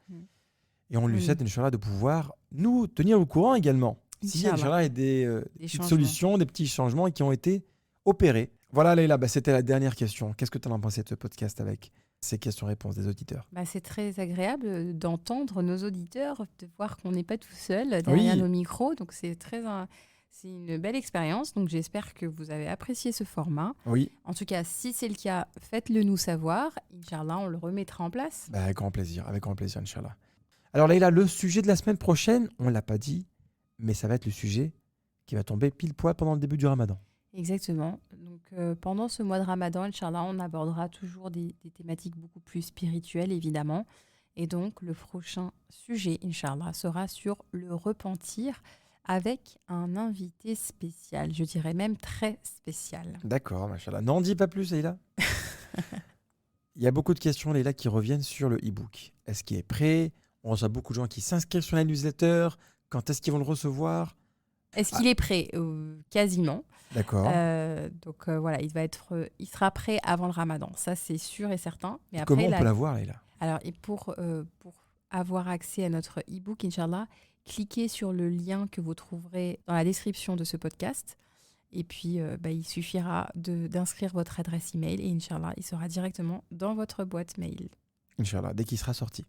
Et on lui souhaite, Inch'Allah, de pouvoir nous tenir au courant également. S'il y a, Inch'Allah, des petites solutions, des petits changements qui ont été opérés. Voilà, Leïla, c'était la dernière question. Qu'est-ce que tu en as pensé de ce podcast avec ces questions-réponses des auditeurs? C'est très agréable d'entendre nos auditeurs, de voir qu'on n'est pas tout seul derrière nos micros. Donc c'est une belle expérience. Donc j'espère que vous avez apprécié ce format. Oui. En tout cas, si c'est le cas, faites-le nous savoir. Inch'Allah, on le remettra en place. Avec grand plaisir, Inch'Allah. Alors Leïla, le sujet de la semaine prochaine, on ne l'a pas dit, mais ça va être le sujet qui va tomber pile poil pendant le début du Ramadan. Exactement. Donc, pendant ce mois de Ramadan, Inch'Allah, on abordera toujours des thématiques beaucoup plus spirituelles, évidemment. Et donc, le prochain sujet, Inch'Allah, sera sur le repentir avec un invité spécial, je dirais même très spécial. D'accord, machallah. N'en dis pas plus, Leïla. Il y a beaucoup de questions, Leïla, qui reviennent sur le e-book. Est-ce qu'il est prêt? On reçoit beaucoup de gens qui s'inscrivent sur la newsletter. Quand est-ce qu'ils vont le recevoir? Est-ce qu'il est prêt? Quasiment. D'accord. Donc voilà, il sera prêt avant le Ramadan. Ça, c'est sûr et certain. Mais Comment après, on peut l'avoir, Leïla? Alors, et pour avoir accès à notre e-book, Inch'Allah, cliquez sur le lien que vous trouverez dans la description de ce podcast. Et puis, il suffira d'inscrire votre adresse email et Inch'Allah, il sera directement dans votre boîte mail. Inch'Allah, dès qu'il sera sorti.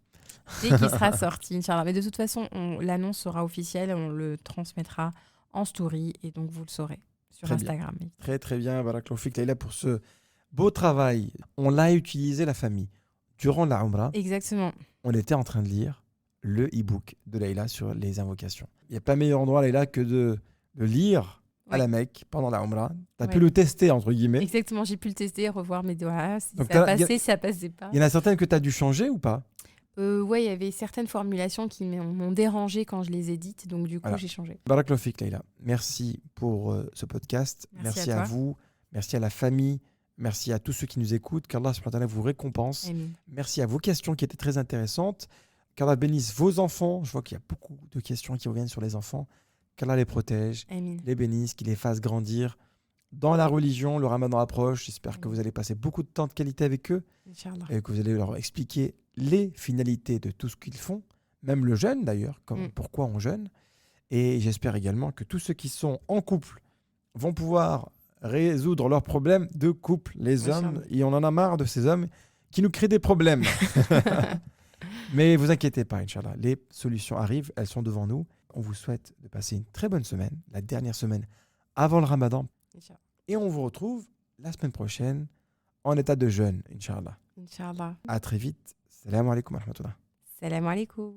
Dès qu'il sera sorti, Inch'Allah. Mais de toute façon, l'annonce sera officielle, on le transmettra en story et donc vous le saurez sur Très Instagram. bien. Très, très bien. Barakallahu fik, Leïla, pour ce beau travail. On l'a utilisé, la famille. Durant la Umrah, Exactement. on était en train de lire le e-book de Leïla sur les invocations. Il n'y a pas meilleur endroit, Leïla, que de lire à la Mecque pendant la Umrah. Tu as pu le tester, entre guillemets. Exactement, j'ai pu le tester, revoir mes doigts, si Donc, ça passait, si ça passait pas. Il y en a certaines que tu as dû changer ou pas? Ouais, il y avait certaines formulations qui m'ont dérangé quand je les édite, donc du coup, Voilà. j'ai changé. Barakallahu fik, Leïla. Merci pour ce podcast. Merci à à toi. vous. Merci à la famille. Merci à tous ceux qui nous écoutent. Qu'Allah subhanahu wa ta'ala vous récompense. Amin. Merci à vos questions qui étaient très intéressantes. Qu'Allah bénisse vos enfants. Je vois qu'il y a beaucoup de questions qui reviennent sur les enfants. Qu'Allah les protège, Amin. les bénisse, qu'il les fasse grandir. Dans la religion, le Ramadan approche. J'espère que vous allez passer beaucoup de temps de qualité avec eux Inch'Allah. et que vous allez leur expliquer les finalités de tout ce qu'ils font, même le jeûne d'ailleurs, pourquoi on jeûne. Et j'espère également que tous ceux qui sont en couple vont pouvoir résoudre leurs problèmes de couple. Les hommes, et on en a marre de ces hommes qui nous créent des problèmes. Mais vous inquiétez pas, Inch'Allah, les solutions arrivent, elles sont devant nous. On vous souhaite de passer une très bonne semaine, la dernière semaine avant le Ramadan. Inch'Allah. Et on vous retrouve la semaine prochaine en état de jeûne, Inch'Allah. Inch'Allah. À très vite. Salam alaikum wa rahmatullah. Salam alaikum.